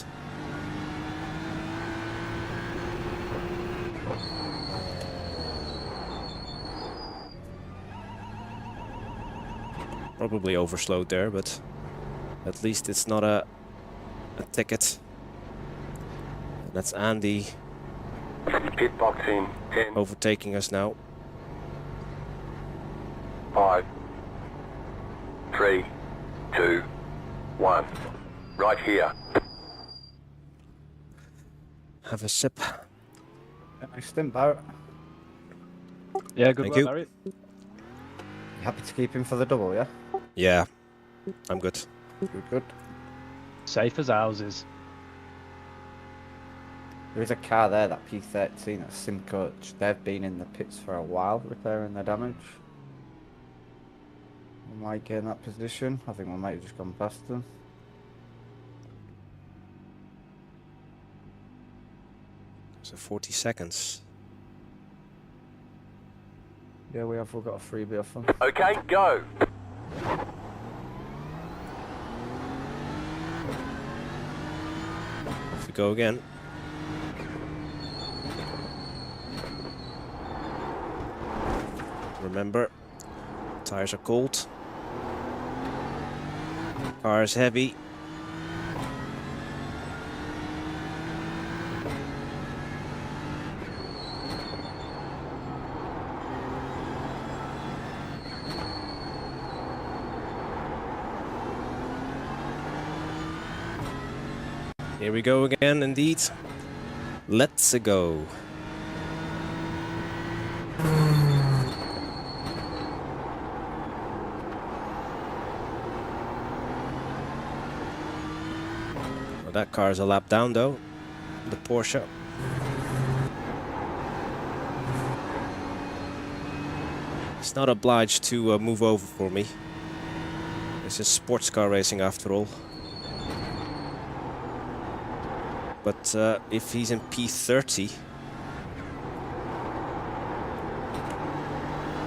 Speaker 1: Probably overslowed there, but at least it's not a ticket. And that's Andy
Speaker 5: Pit box in 10,
Speaker 1: overtaking us now.
Speaker 5: 5, 3, 2, 1. Right here.
Speaker 1: Have a sip.
Speaker 4: Nice stint, Barrett.
Speaker 3: Yeah, good
Speaker 1: Thank
Speaker 3: work,
Speaker 1: you.
Speaker 3: Barry.
Speaker 4: Happy to keep him for the double, yeah?
Speaker 1: Yeah, I'm good.
Speaker 4: Good.
Speaker 3: Safe as houses.
Speaker 4: There is a car there, that P13, that Sim Coach. They've been in the pits for a while repairing their damage. We might get in that position. I think we might have just gone past them.
Speaker 1: So 40 seconds.
Speaker 4: Yeah, we have. We've got a freebie off them.
Speaker 5: Okay, go.
Speaker 1: Off we go again. Remember, tires are cold. Car is heavy. Here we go again, indeed. Let's go. Well, that car is a lap down though, the Porsche. It's not obliged to move over for me. This is sports car racing after all. But if he's in P30,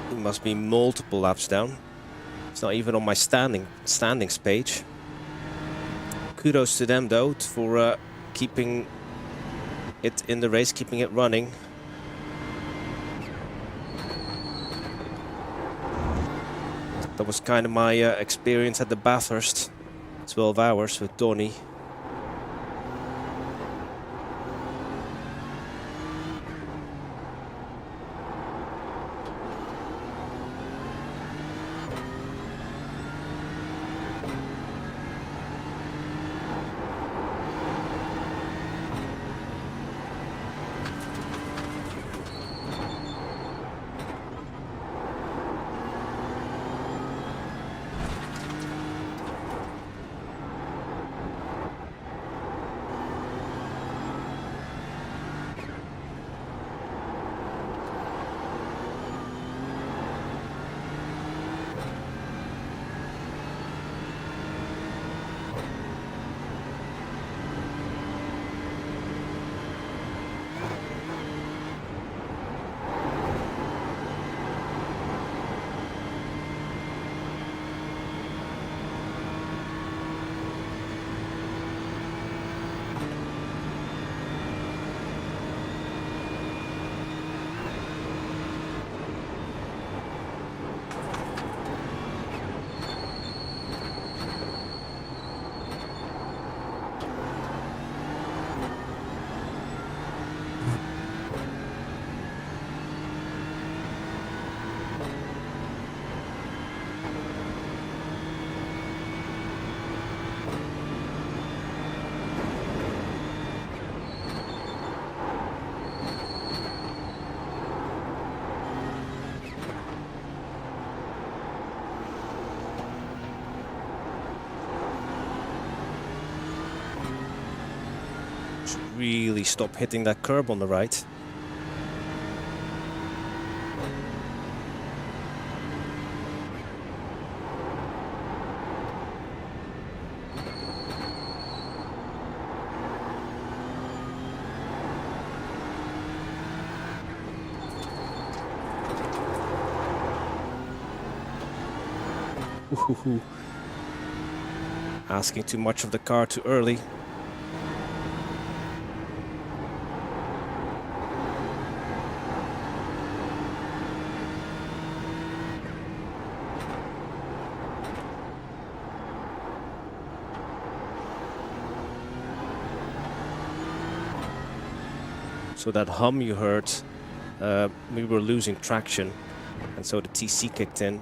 Speaker 1: he must be multiple laps down. It's not even on my standings page. Kudos to them though for keeping it in the race, keeping it running. That was kind of my experience at the Bathurst, 12 hours with Donny. Should really stop hitting that curb on the right. Ooh. Asking too much of the car too early. So that hum you heard, we were losing traction, and so the TC kicked in.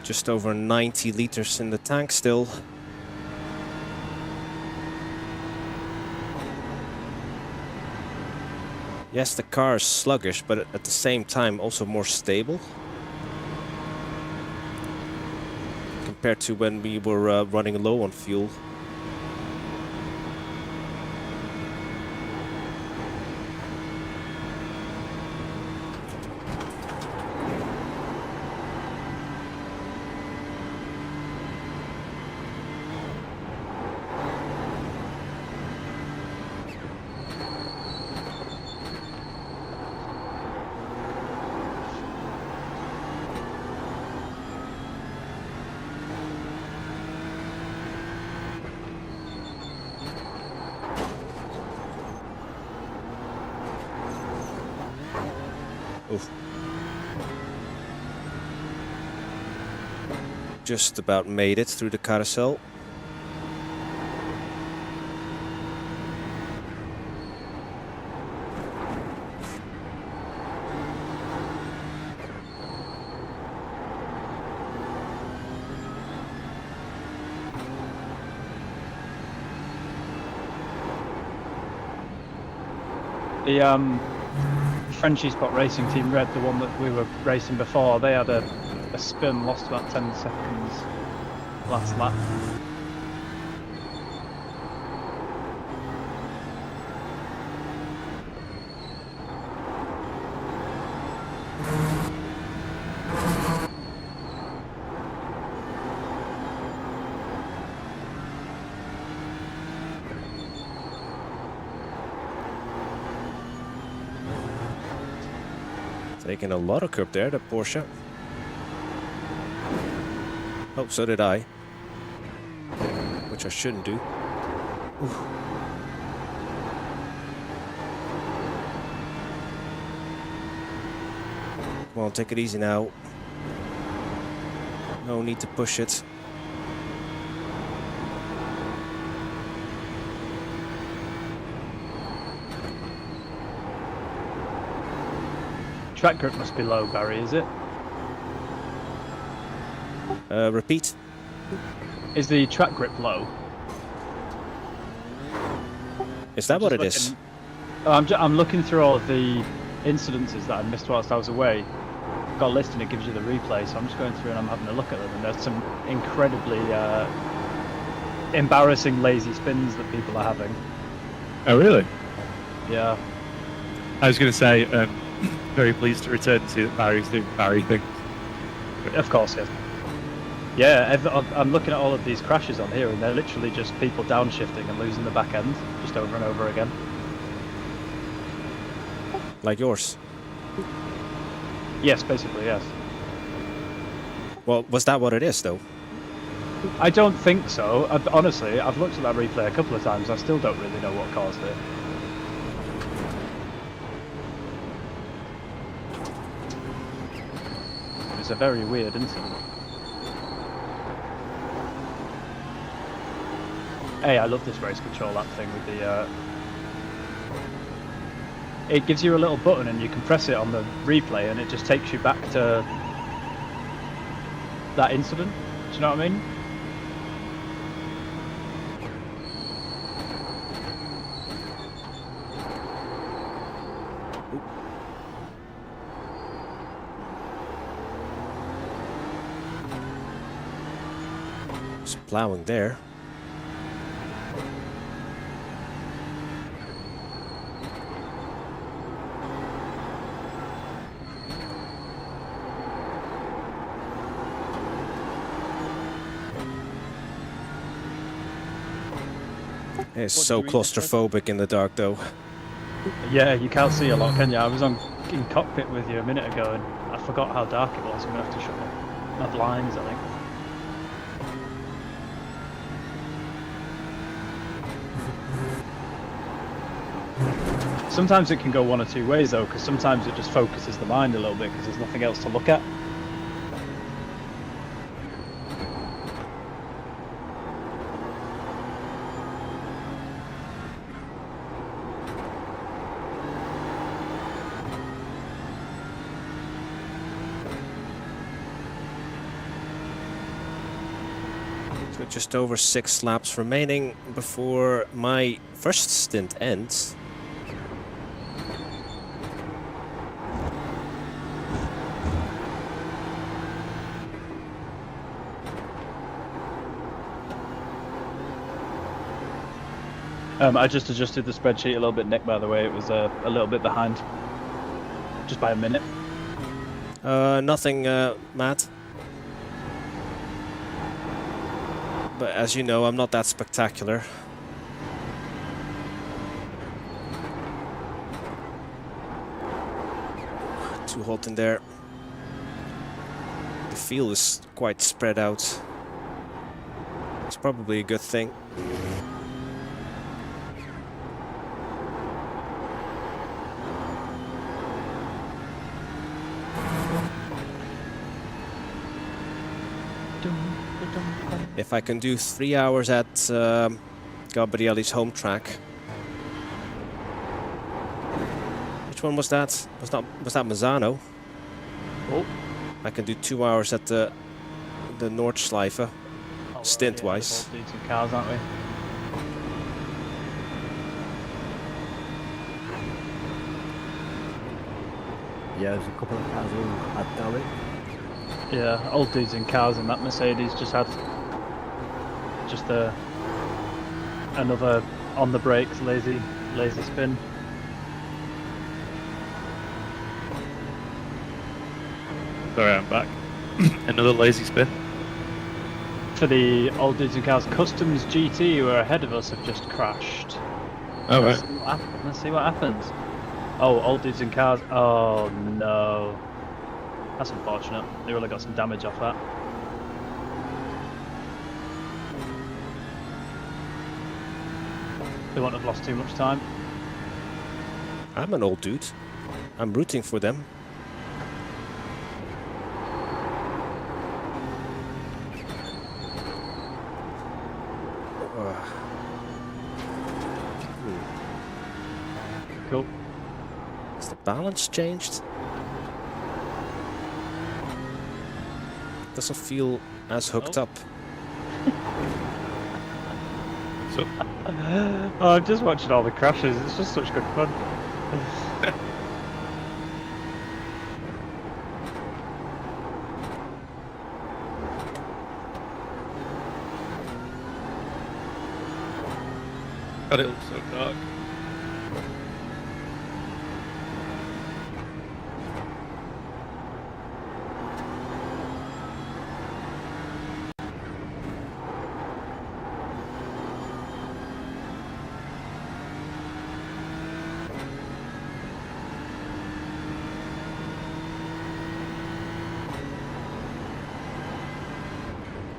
Speaker 1: Just over 90 liters in the tank still. Yes, the car is sluggish, but at the same time also more stable compared to when we were running low on fuel. Oof. Just about made it through the carousel.
Speaker 3: The Frenchy Spot Racing Team Red, the one that we were racing before, they had a spin, lost about 10 seconds last lap.
Speaker 1: Taking a lot of curb there, the Porsche. Oh, so did I. Which I shouldn't do. Oof. Come on, take it easy now. No need to push it.
Speaker 3: Track grip must be low, Barry, is it?
Speaker 1: Repeat.
Speaker 3: Is the track grip low?
Speaker 1: Is that what it is?
Speaker 3: I'm looking through all of the incidences that I missed whilst I was away. I've got a list and it gives you the replay, so I'm just going through and I'm having a look at them, and there's some incredibly embarrassing lazy spins that people are having.
Speaker 2: Oh, really?
Speaker 3: Yeah.
Speaker 2: I was going to say, very pleased to return to see that Barry's doing Barry things.
Speaker 3: Of course, yes. Yeah, I'm looking at all of these crashes on here, and they're literally just people downshifting and losing the back end, just over and over again.
Speaker 1: Like yours?
Speaker 3: Yes, basically, yes.
Speaker 1: Well, was that what it is, though?
Speaker 3: I don't think so. Honestly, I've looked at that replay a couple of times. I still don't really know what caused it. It was a very weird incident. Hey, I love this race control app thing with the... it gives you a little button and you can press it on the replay and it just takes you back to that incident. Do you know what I mean?
Speaker 1: Just plowing there. It's so claustrophobic in the dark, though.
Speaker 3: Yeah, you can't see a lot, can you? I was in cockpit with you a minute ago and I forgot how dark it was. I'm going to have to shut my blinds, I think. Sometimes it can go one or two ways though, because sometimes it just focuses the mind a little bit because there's nothing else to look at.
Speaker 1: So just over 6 laps remaining before my first stint ends.
Speaker 3: I just adjusted the spreadsheet a little bit, Nick, by the way. It was a little bit behind. Just by a minute.
Speaker 1: Nothing, Matt. But as you know, I'm not that spectacular. Too hot in there. The field is quite spread out. It's probably a good thing. If I can do 3 hours at Gabrielli's home track. Which one was that? Was that Mazzano?
Speaker 3: Oh.
Speaker 1: I can do 2 hours at the Nordschleife, stint-wise.
Speaker 3: We're all dudes in cars, aren't we?
Speaker 4: Yeah, there's a couple of cars who had Derek.
Speaker 3: Yeah, old dudes in cars in that Mercedes just had another on the brakes lazy spin.
Speaker 2: Sorry, I'm back. Another lazy spin.
Speaker 3: For the old dudes in cars, Customs GT who are ahead of us have just crashed.
Speaker 2: Oh, right.
Speaker 3: Let's see what happens. Oh, old dudes in cars. Oh no. That's unfortunate. They really got some damage off that. They won't have lost too much time.
Speaker 1: I'm an old dude. I'm rooting for them.
Speaker 3: Cool.
Speaker 1: Has the balance changed? Doesn't feel as hooked up.
Speaker 2: So,
Speaker 3: Oh, I'm just watching all the crashes. It's just such good fun.
Speaker 2: God, it looks so dark.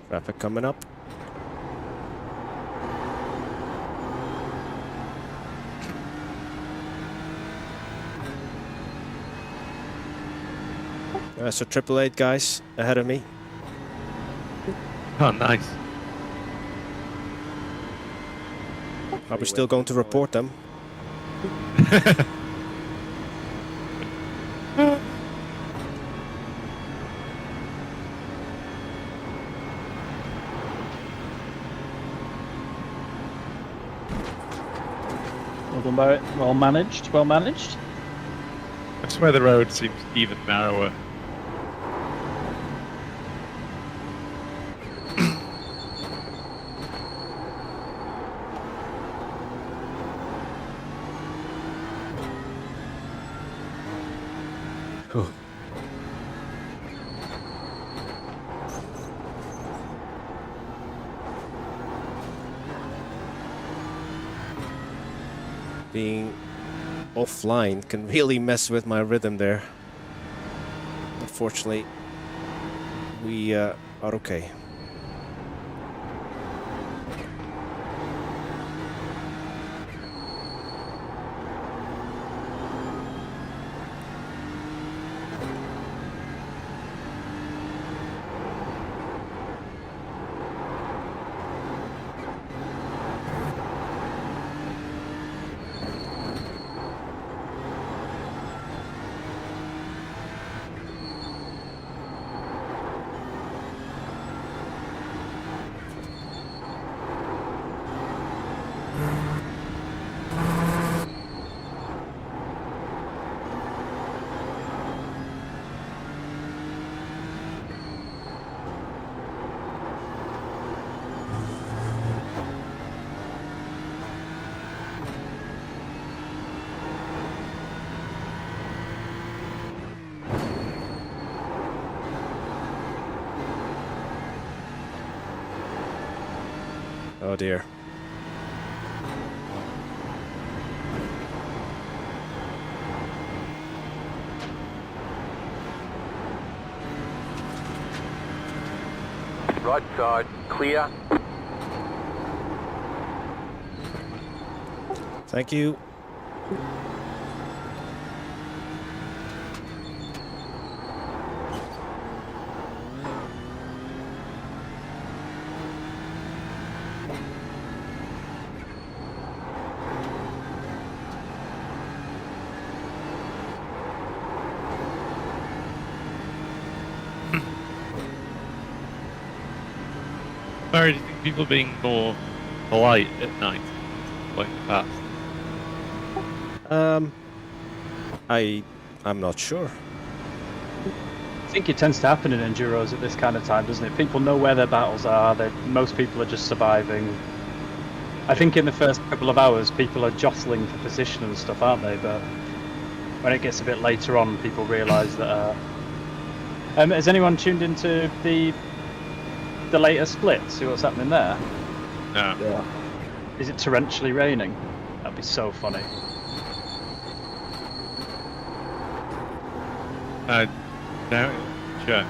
Speaker 1: Traffic coming up. So 888 guys ahead of me.
Speaker 2: Oh, nice.
Speaker 1: Are we still going to report them?
Speaker 3: feeling about it? Well managed? Well managed?
Speaker 2: I swear the road seems even narrower.
Speaker 1: Being offline can really mess with my rhythm there. But fortunately, we are okay. Oh dear.
Speaker 5: Right side, clear.
Speaker 1: Thank you.
Speaker 2: Sorry, do you think people being more polite at night like the past?
Speaker 1: I'm not sure.
Speaker 3: I think it tends to happen in Enduros at this kind of time, doesn't it? People know where their battles are, most people are just surviving. I think in the first couple of hours people are jostling for position and stuff, aren't they? But when it gets a bit later on, people realise that... has anyone tuned into the later split? See what's happening there?
Speaker 2: No.
Speaker 4: Yeah.
Speaker 3: Is it torrentially raining? That'd be so funny.
Speaker 2: No, sure.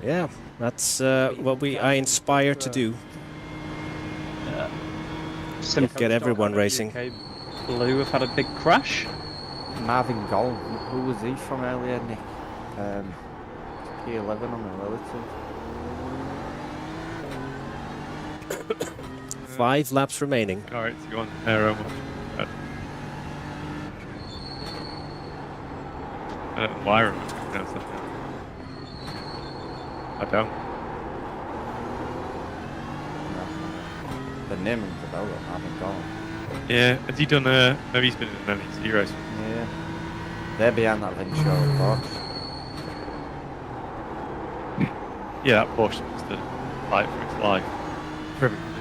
Speaker 1: Yeah, that's what I inspire to do. Get everyone racing.
Speaker 3: UK Blue have had a big crash.
Speaker 4: Marvin Gold, who was he from earlier, Nick? P11 on the relative.
Speaker 1: 5 laps remaining.
Speaker 2: Alright, so you want aero? Why I don't.
Speaker 4: The name rings a bell, Marvin Gold.
Speaker 2: Yeah, has he done maybe he's been in an NEC race?
Speaker 4: Yeah. They're behind that Ventura box.
Speaker 2: Yeah, that Porsche was the fight for its life. Perfect position.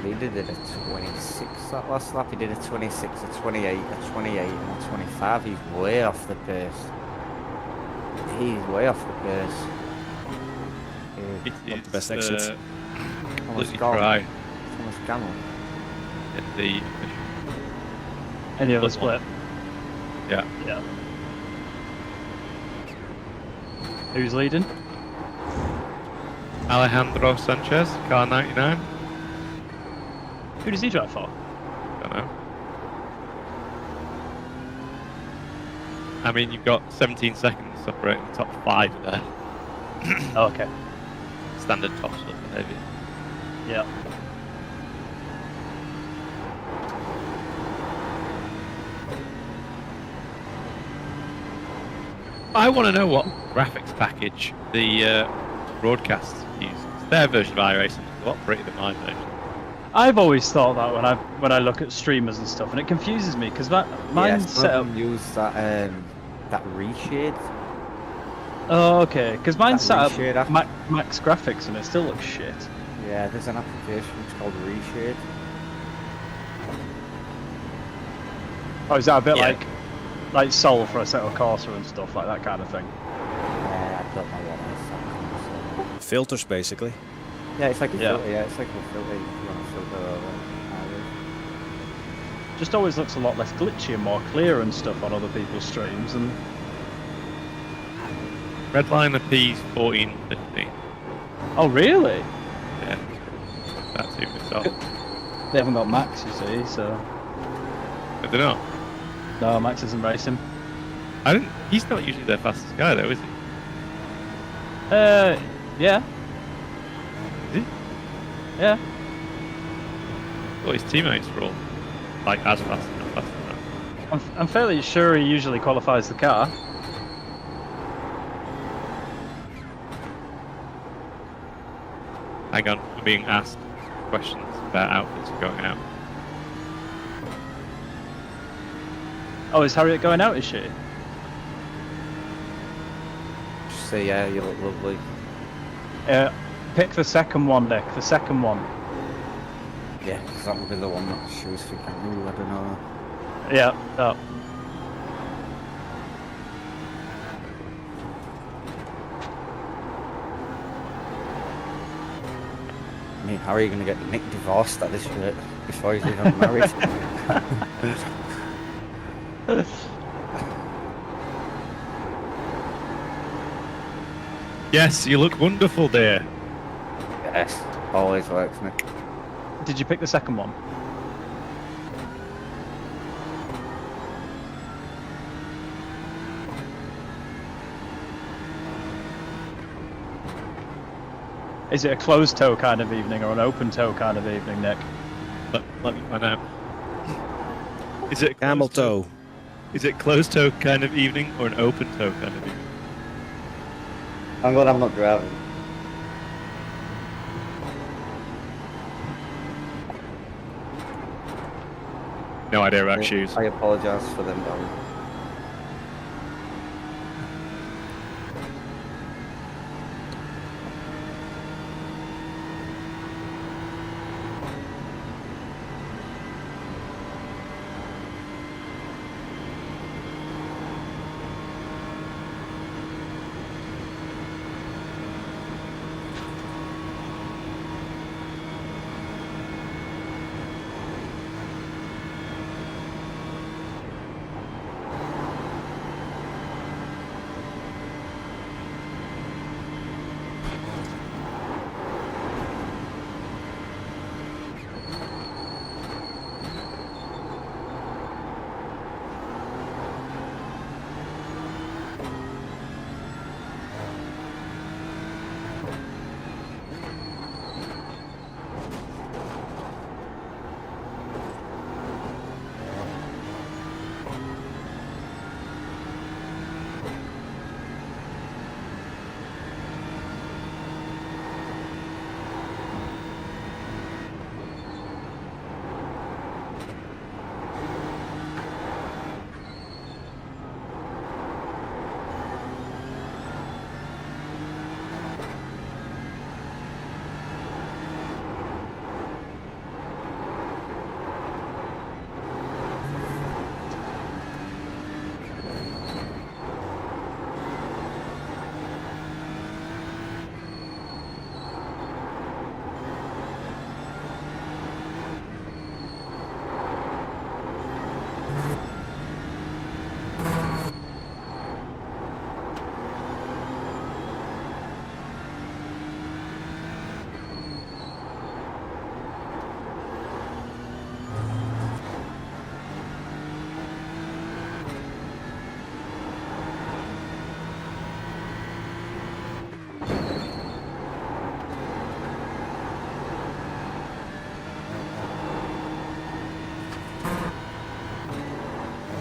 Speaker 4: He did a 26 that last lap. He did a 26, a 28, a 28, and a 25. He's way off the pace. He's way off the pace.
Speaker 1: Not the best exits.
Speaker 2: Completely dry
Speaker 4: Thomas Gallon.
Speaker 2: in the
Speaker 3: Any other
Speaker 2: Plus
Speaker 3: split?
Speaker 2: yeah.
Speaker 3: Yeah. Who's leading?
Speaker 2: Alejandro Sanchez, car 99.
Speaker 3: Who does he drive for?
Speaker 2: Don't know. I mean, you've got 17 seconds separating the top 5 there.
Speaker 3: Oh, okay.
Speaker 2: Standard top split. maybe.
Speaker 3: Yeah.
Speaker 2: I want to know what graphics package the broadcasts use. Their version of iRacing is a lot prettier than my version.
Speaker 3: I've always thought that when I look at streamers and stuff, and it confuses me because mine's set up.
Speaker 4: Use that that reshade.
Speaker 3: Oh, okay. Because mine's set up
Speaker 4: reshade app.
Speaker 3: max graphics, and it still looks shit.
Speaker 4: Yeah, there's an application. It's called Reshade.
Speaker 3: Oh, is that a bit
Speaker 2: Yeah.
Speaker 3: like Soul for a Assetto Corsa and stuff like that kind of thing?
Speaker 4: I don't know what it's.
Speaker 1: Filters, basically.
Speaker 4: Yeah, it's like a
Speaker 3: Yeah.
Speaker 4: filter. Yeah, it's like a filter. You want to filter over.
Speaker 3: Just always looks a lot less glitchy and more clear and stuff on other people's streams. And
Speaker 2: Redline P's 1450.
Speaker 3: oh, really?
Speaker 2: Yeah. That's who it's on.
Speaker 3: They haven't got Max, you see. So
Speaker 2: I don't know.
Speaker 3: no, Max isn't racing.
Speaker 2: He's not usually their fastest guy though, is he?
Speaker 3: Yeah,
Speaker 2: Is he?
Speaker 3: yeah.
Speaker 2: Well, his teammates were all like as fast and not faster than that.
Speaker 3: I'm fairly sure he usually qualifies the car.
Speaker 2: Hang on, we're being asked questions about outfits going out.
Speaker 3: Oh, is Harriet going out? Is she?
Speaker 4: Just say, yeah, you look lovely.
Speaker 3: Pick the second one, Nick. The second one.
Speaker 4: Yeah, because that would be the one that she was thinking, ooh, I don't know.
Speaker 3: Yeah. Oh.
Speaker 4: I mean, how are you going to get Nick divorced at this rate before he's even married?
Speaker 2: Yes, you look wonderful, dear.
Speaker 4: Yes, always works, Nick.
Speaker 3: Did you pick the second one? Is it a closed toe kind of evening or an open toe kind of evening, Nick?
Speaker 2: Let me find out. Is it a
Speaker 1: Camel
Speaker 2: closed toe?
Speaker 1: toe.
Speaker 2: Is it closed toe kind of evening or an open toe kind of evening?
Speaker 4: I'm glad I'm not driving.
Speaker 2: No idea about shoes.
Speaker 4: I apologise for them, darling.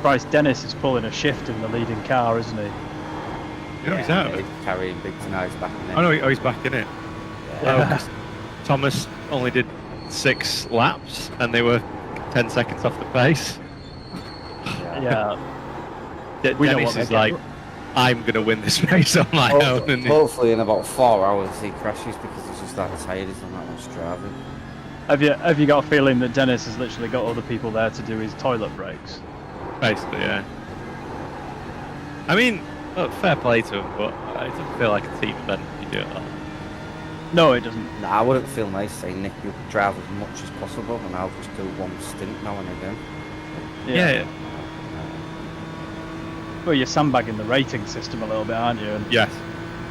Speaker 3: Christ, Dennis is pulling a shift in the leading car, isn't he?
Speaker 2: Yeah, he's out of it.
Speaker 4: He's carrying big tonight, he's back in it.
Speaker 2: Oh no, he's back in it.
Speaker 3: Yeah.
Speaker 2: Oh, 'cause Thomas only did 6 laps and they were 10 seconds off the pace.
Speaker 3: Yeah. We know
Speaker 2: Dennis
Speaker 3: what
Speaker 2: is
Speaker 3: they
Speaker 2: like,
Speaker 3: get.
Speaker 2: I'm going to win this race on my own. And
Speaker 4: Hopefully in about 4 hours he crashes because he's just that tired, he's not that much driving.
Speaker 3: Have you got a feeling that Dennis has literally got other people there to do his toilet breaks?
Speaker 2: basically, yeah. I mean, look, fair play to him, but it doesn't feel like a team event if you do it like that.
Speaker 3: No, it doesn't.
Speaker 4: Nah, I wouldn't feel nice saying, Nick, you drive as much as possible and I'll just do one stint now and again.
Speaker 2: Yeah.
Speaker 3: Well, you're sandbagging the rating system a little bit, aren't you? And
Speaker 2: Yes.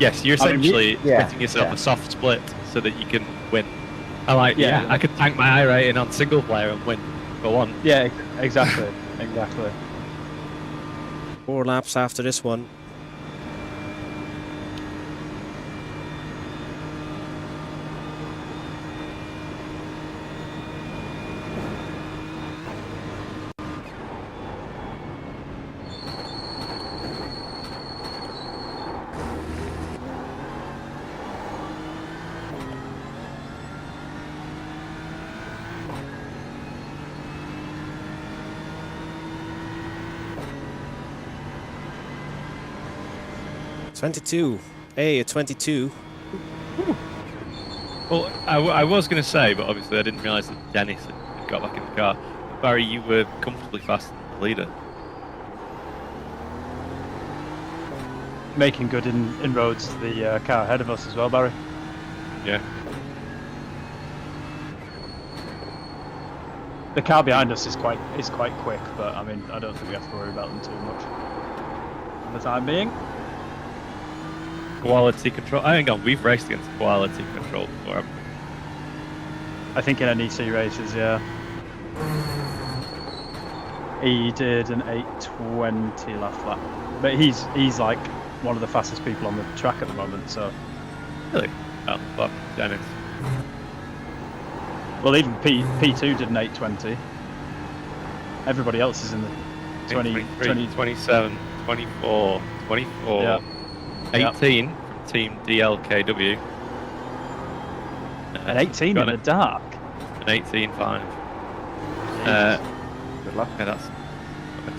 Speaker 2: Yes, you're
Speaker 3: I mean,
Speaker 2: essentially
Speaker 4: yeah,
Speaker 2: getting yourself
Speaker 4: yeah.
Speaker 2: a soft split so that you can win. I like,
Speaker 3: Yeah.
Speaker 2: I could tank my iRating on single player and win for one.
Speaker 3: yeah, exactly, exactly.
Speaker 1: 4 laps after this one. A 22.
Speaker 2: Well, I was going to say, but obviously I didn't realise that Dennis had got back in the car. Barry, you were comfortably faster than the leader.
Speaker 3: Making good inroads to the car ahead of us as well, Barry.
Speaker 2: Yeah.
Speaker 3: The car behind us is quite quick, but I mean, I don't think we have to worry about them too much for the time being.
Speaker 2: Quality control. Hang on, we've raced against quality control before, haven't we?
Speaker 3: I think in NEC races, yeah. He did an 8:20 last lap, but he's like one of the fastest people on the track at the moment. So,
Speaker 2: Really? Oh, well, Dennis.
Speaker 3: well, even P2 did an 8:20. Everybody else is in the 20,
Speaker 2: 27, 24, 24,
Speaker 3: Yeah.
Speaker 2: 18 from Team DLKW.
Speaker 3: An 18
Speaker 2: got
Speaker 3: in
Speaker 2: it.
Speaker 3: the dark.
Speaker 2: An 18.5.
Speaker 4: Good luck.
Speaker 2: Okay, that's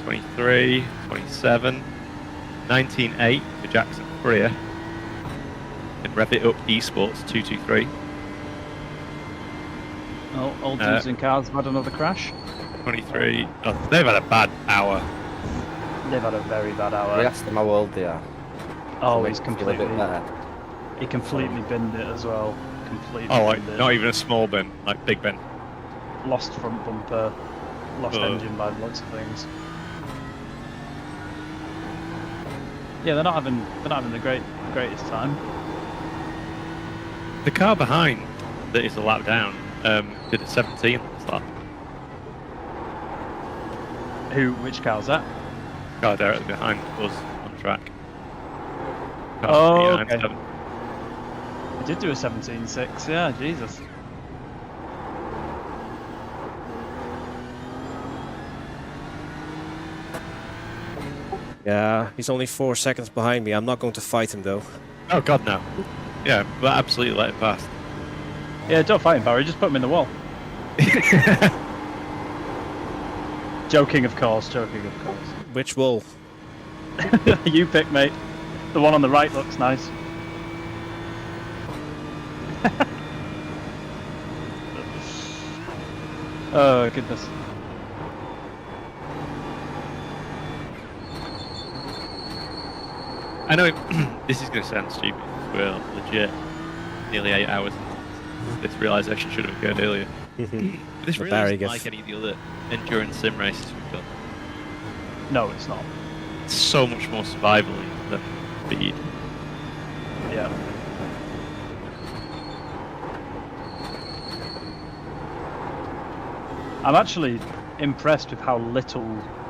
Speaker 2: 23, 27, 19.8 for Jackson Freer. And Rev It Up Esports 223.
Speaker 3: Oh, old dudes in cars have had another crash.
Speaker 2: 23. Oh, they've had a bad hour.
Speaker 3: They've had a very bad
Speaker 4: We
Speaker 3: hour.
Speaker 4: asked them how old they are.
Speaker 3: Oh,
Speaker 4: to
Speaker 3: he's
Speaker 4: make it feel a bit
Speaker 3: completely,
Speaker 4: better.
Speaker 3: he completely binned it as well. Completely
Speaker 2: Oh, like
Speaker 3: binned it.
Speaker 2: not even a small bin, like big bin.
Speaker 3: Lost front bumper, lost
Speaker 2: Oh.
Speaker 3: engine by the looks of things. Yeah, they're not having the greatest time.
Speaker 2: The car behind that is a lap down did a 17 last lap.
Speaker 3: Which car's that?
Speaker 2: Car directly behind us on track. Car
Speaker 3: Oh,
Speaker 2: 39.7.
Speaker 3: I did do a 17.6, yeah, Jesus.
Speaker 1: Yeah, he's only 4 seconds behind me. I'm not going to fight him though.
Speaker 2: Oh god, no. Yeah, but absolutely let it pass.
Speaker 3: Yeah, don't fight him, Barry, just put him in the wall. Joking, of course, joking, of course.
Speaker 1: Which wall?
Speaker 3: You pick, mate. The one on the right looks nice. Oh, goodness.
Speaker 2: I know this is going to sound stupid. We're legit nearly 8 hours into this realisation should have occurred earlier. But this really
Speaker 1: Barry
Speaker 2: isn't
Speaker 1: gif.
Speaker 2: like any of the other endurance sim races we've done.
Speaker 3: No, it's not.
Speaker 2: It's so much more survivally than speed.
Speaker 3: Yeah. I'm actually impressed with how little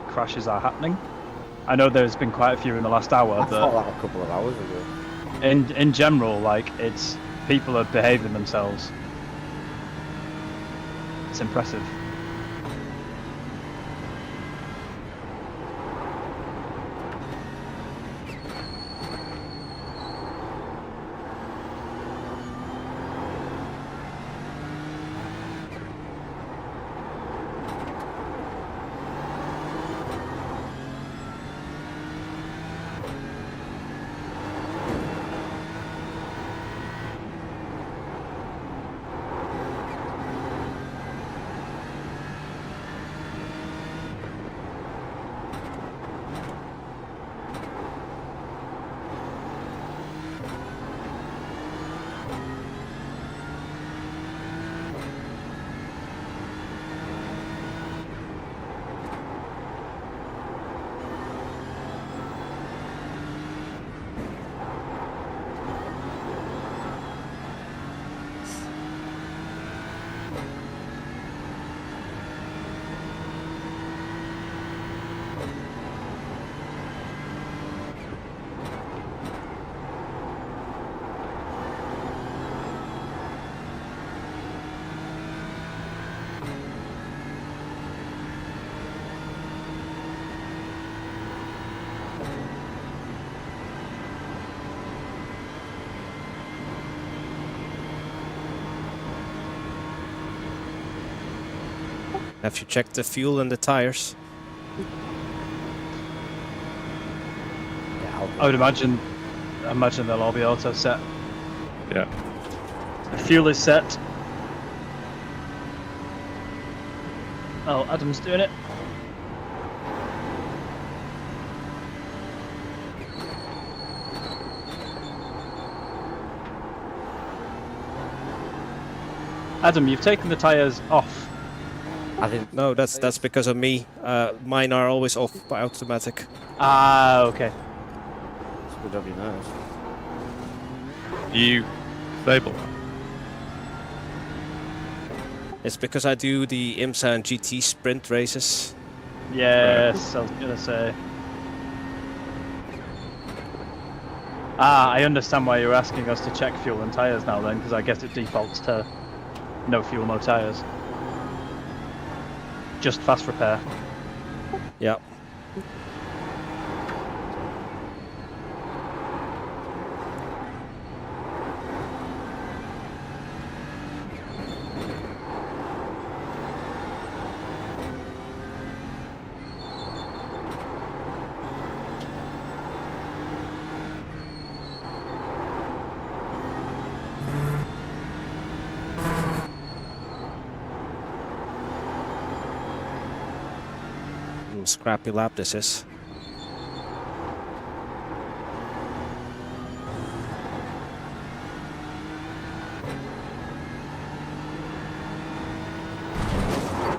Speaker 3: crashes are happening. I know there's been quite a few in the last hour,
Speaker 4: I
Speaker 3: but
Speaker 4: thought that a couple of hours ago.
Speaker 3: in general, like, it's people are behaving themselves. It's impressive.
Speaker 1: Have you checked the fuel and the tires?
Speaker 4: Yeah,
Speaker 3: I would imagine they'll all be auto set.
Speaker 2: Yeah.
Speaker 3: The fuel is set. Oh, Adam's doing it. Adam, you've taken the tyres off.
Speaker 4: I didn't.
Speaker 1: No, that's because of me. Mine are always off by automatic.
Speaker 3: Ah, okay.
Speaker 4: It's a good job you noticed.
Speaker 2: You stable that?
Speaker 1: It's because I do the IMSA and GT sprint races.
Speaker 3: Yes, I was gonna say. Ah, I understand why you're asking us to check fuel and tyres now then, because I guess it defaults to no fuel, no tyres. Just fast repair.
Speaker 1: Yeah. Scrappy lap this is.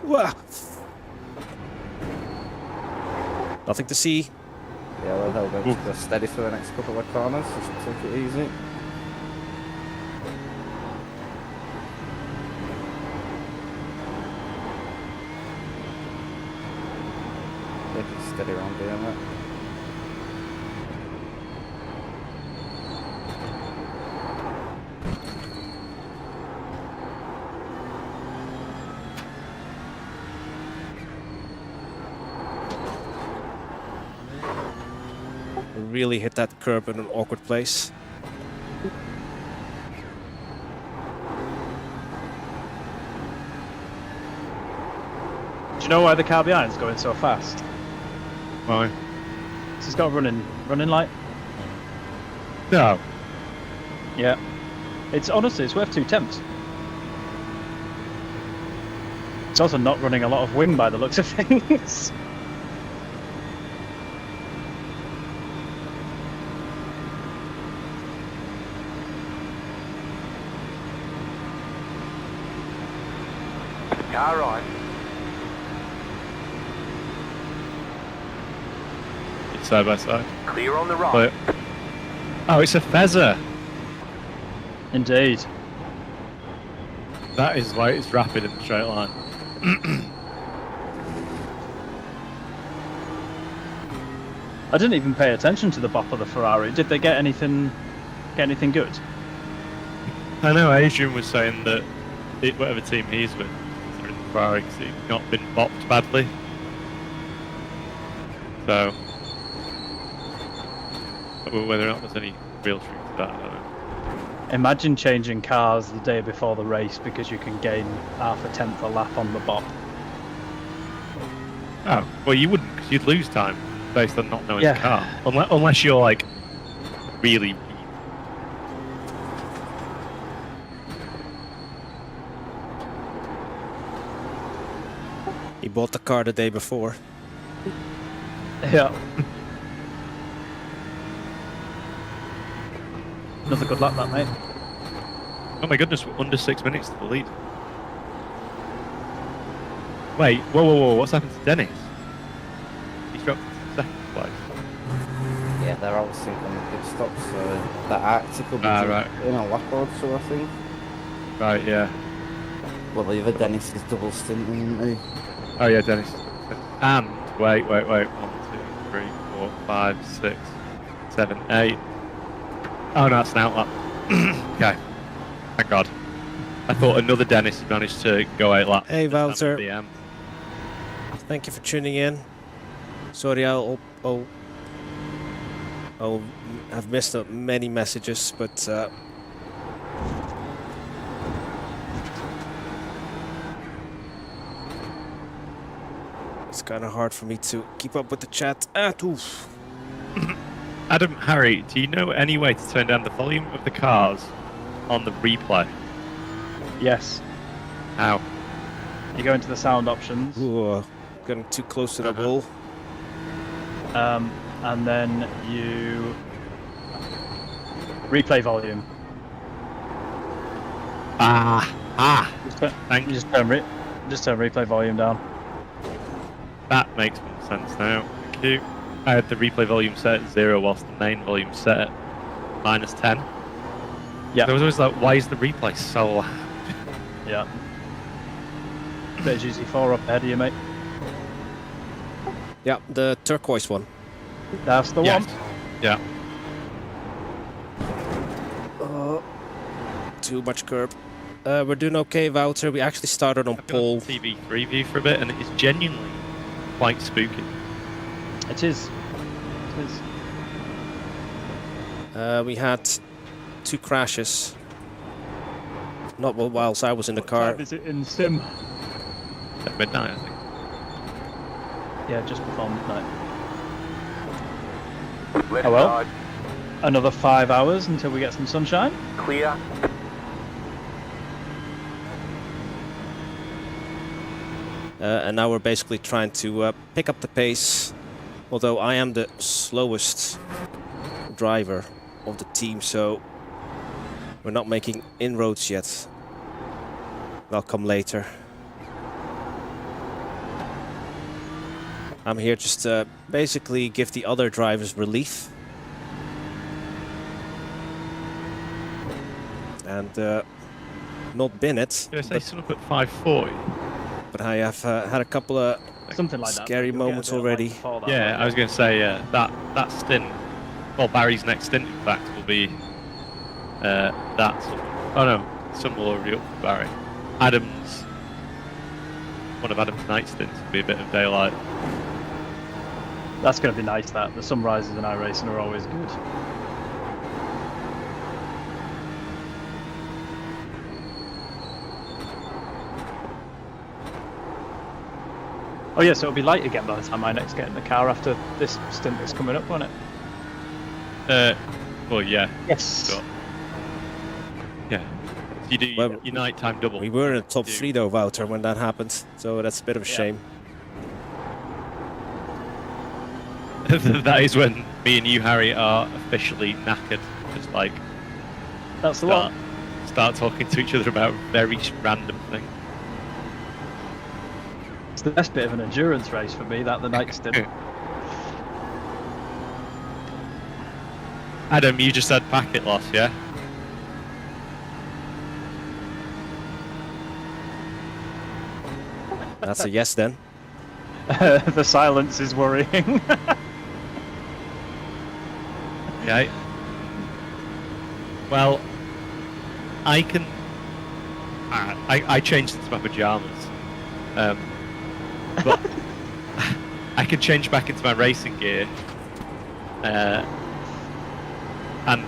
Speaker 1: Wah! Nothing to see.
Speaker 4: Yeah, well, they'll go steady for the next couple of corners. Just take it easy. Take it steady around doing that.
Speaker 1: Really hit that curb in an awkward place.
Speaker 3: Do you know why the car behind's going so fast?
Speaker 2: Why?
Speaker 3: It's got a running light.
Speaker 2: No.
Speaker 3: Yeah. It's honestly, it's worth 2/10. It's also not running a lot of wing by the looks of things.
Speaker 5: Car right.
Speaker 2: It's side by side.
Speaker 5: Clear on the right.
Speaker 2: But, oh, it's a feather.
Speaker 3: Indeed.
Speaker 2: That is why it's rapid in the straight line.
Speaker 3: I didn't even pay attention to the bop of the Ferrari. Did they get anything good?
Speaker 2: I know Adrian was saying that whatever team he's with, considering the Ferrari, because he's not been bopped badly. So, whether or not there's any real truth to that, I don't know.
Speaker 3: Imagine changing cars the day before the race because you can gain half a tenth a lap on the bop.
Speaker 2: Oh, well, you wouldn't, because you'd lose time based on not knowing
Speaker 3: Yeah.
Speaker 2: the car. Unless you're, like, really...
Speaker 1: He bought the car the day before.
Speaker 3: Yeah. Another good lap, that mate.
Speaker 2: Oh my goodness, we're under 6 minutes to the lead. Wait, whoa, what's happened to Dennis? He's dropped to second place.
Speaker 4: Yeah, they're all sync on the pit stop, so that Arctic will be
Speaker 2: right.
Speaker 4: in a lap or two, I think.
Speaker 2: Right, yeah.
Speaker 4: Well, the other Dennis is double stinting, isn't he?
Speaker 2: Oh yeah, Dennis. And, wait. 1, 2, 3, 4, 5, 6, 7, 8. Oh no, that's an outlap. Okay. Thank God. I thought another Dennis had managed to go 8 laps.
Speaker 1: Hey,
Speaker 2: this time at
Speaker 1: Wouter.
Speaker 2: the end.
Speaker 1: Thank you for tuning in. Sorry, I'll have missed many messages, but It's kind of hard for me to keep up with the chat. Oof.
Speaker 2: Adam, Harry, do you know any way to turn down the volume of the cars on the replay?
Speaker 3: Yes.
Speaker 2: How?
Speaker 3: You go into the sound options,
Speaker 1: Ooh, getting too close to the wall.
Speaker 3: and then you replay volume. Just turn replay volume down.
Speaker 2: That makes more sense now. Thank you. I had the replay volume set at 0 whilst the main volume set at -10.
Speaker 3: Yeah.
Speaker 2: I was always like, why is the replay so loud?
Speaker 3: Yeah. There's usually 4 up ahead of you, mate.
Speaker 1: Yeah, the turquoise one.
Speaker 3: That's the
Speaker 2: Yes.
Speaker 3: one.
Speaker 2: Yeah.
Speaker 1: Too much curb. We're doing okay, Wouter. We actually started on
Speaker 2: I've been on
Speaker 1: pole.
Speaker 2: TV3 view for a bit, and it is genuinely quite spooky.
Speaker 3: It is. It is.
Speaker 1: We had 2 crashes. Not whilst I was in the car.
Speaker 3: Is it in sim?
Speaker 2: At midnight, I think.
Speaker 3: Yeah, just before midnight.
Speaker 5: Left
Speaker 3: Oh well.
Speaker 5: side,
Speaker 3: Another 5 hours until we get some sunshine.
Speaker 5: clear.
Speaker 1: And now we're basically trying to pick up the pace. Although I am the slowest driver of the team, so we're not making inroads yet. They'll come later. I'm here just to basically give the other drivers relief. And not bin it.
Speaker 2: Did I say something up at 5:40?
Speaker 1: But I have had a couple of
Speaker 3: Something like that.
Speaker 1: scary
Speaker 3: You'll get a
Speaker 1: moments
Speaker 3: bit of light
Speaker 1: already.
Speaker 3: before that,
Speaker 2: Yeah, I was going to say that stint. Well, Barry's next stint, in fact, will be that. Oh no, some will already up for Barry. One of Adam's night stints will be a bit of daylight.
Speaker 3: That's going to be nice. That the sunrises in iRacing are always good. Oh yeah, so it'll be light again by the time I next get in the car after this stint that's coming up, won't it?
Speaker 2: Well, yeah.
Speaker 3: Yes.
Speaker 2: So, yeah. You do
Speaker 1: Well,
Speaker 2: your nighttime double.
Speaker 1: We were in the top
Speaker 2: Do-
Speaker 1: 3 though, Wouter, when that happened. So that's a bit of a
Speaker 3: Yeah.
Speaker 1: shame.
Speaker 2: That is when me and you, Harry, are officially knackered. Just like
Speaker 3: That's the one.
Speaker 2: start talking to each other about very random things.
Speaker 3: It's the best bit of an endurance race for me, that the night stint.
Speaker 2: Adam, you just had packet loss, yeah?
Speaker 1: That's a yes then.
Speaker 3: The silence is worrying.
Speaker 2: Okay. Well, I can. I changed into my pajamas, but I can change back into my racing gear, and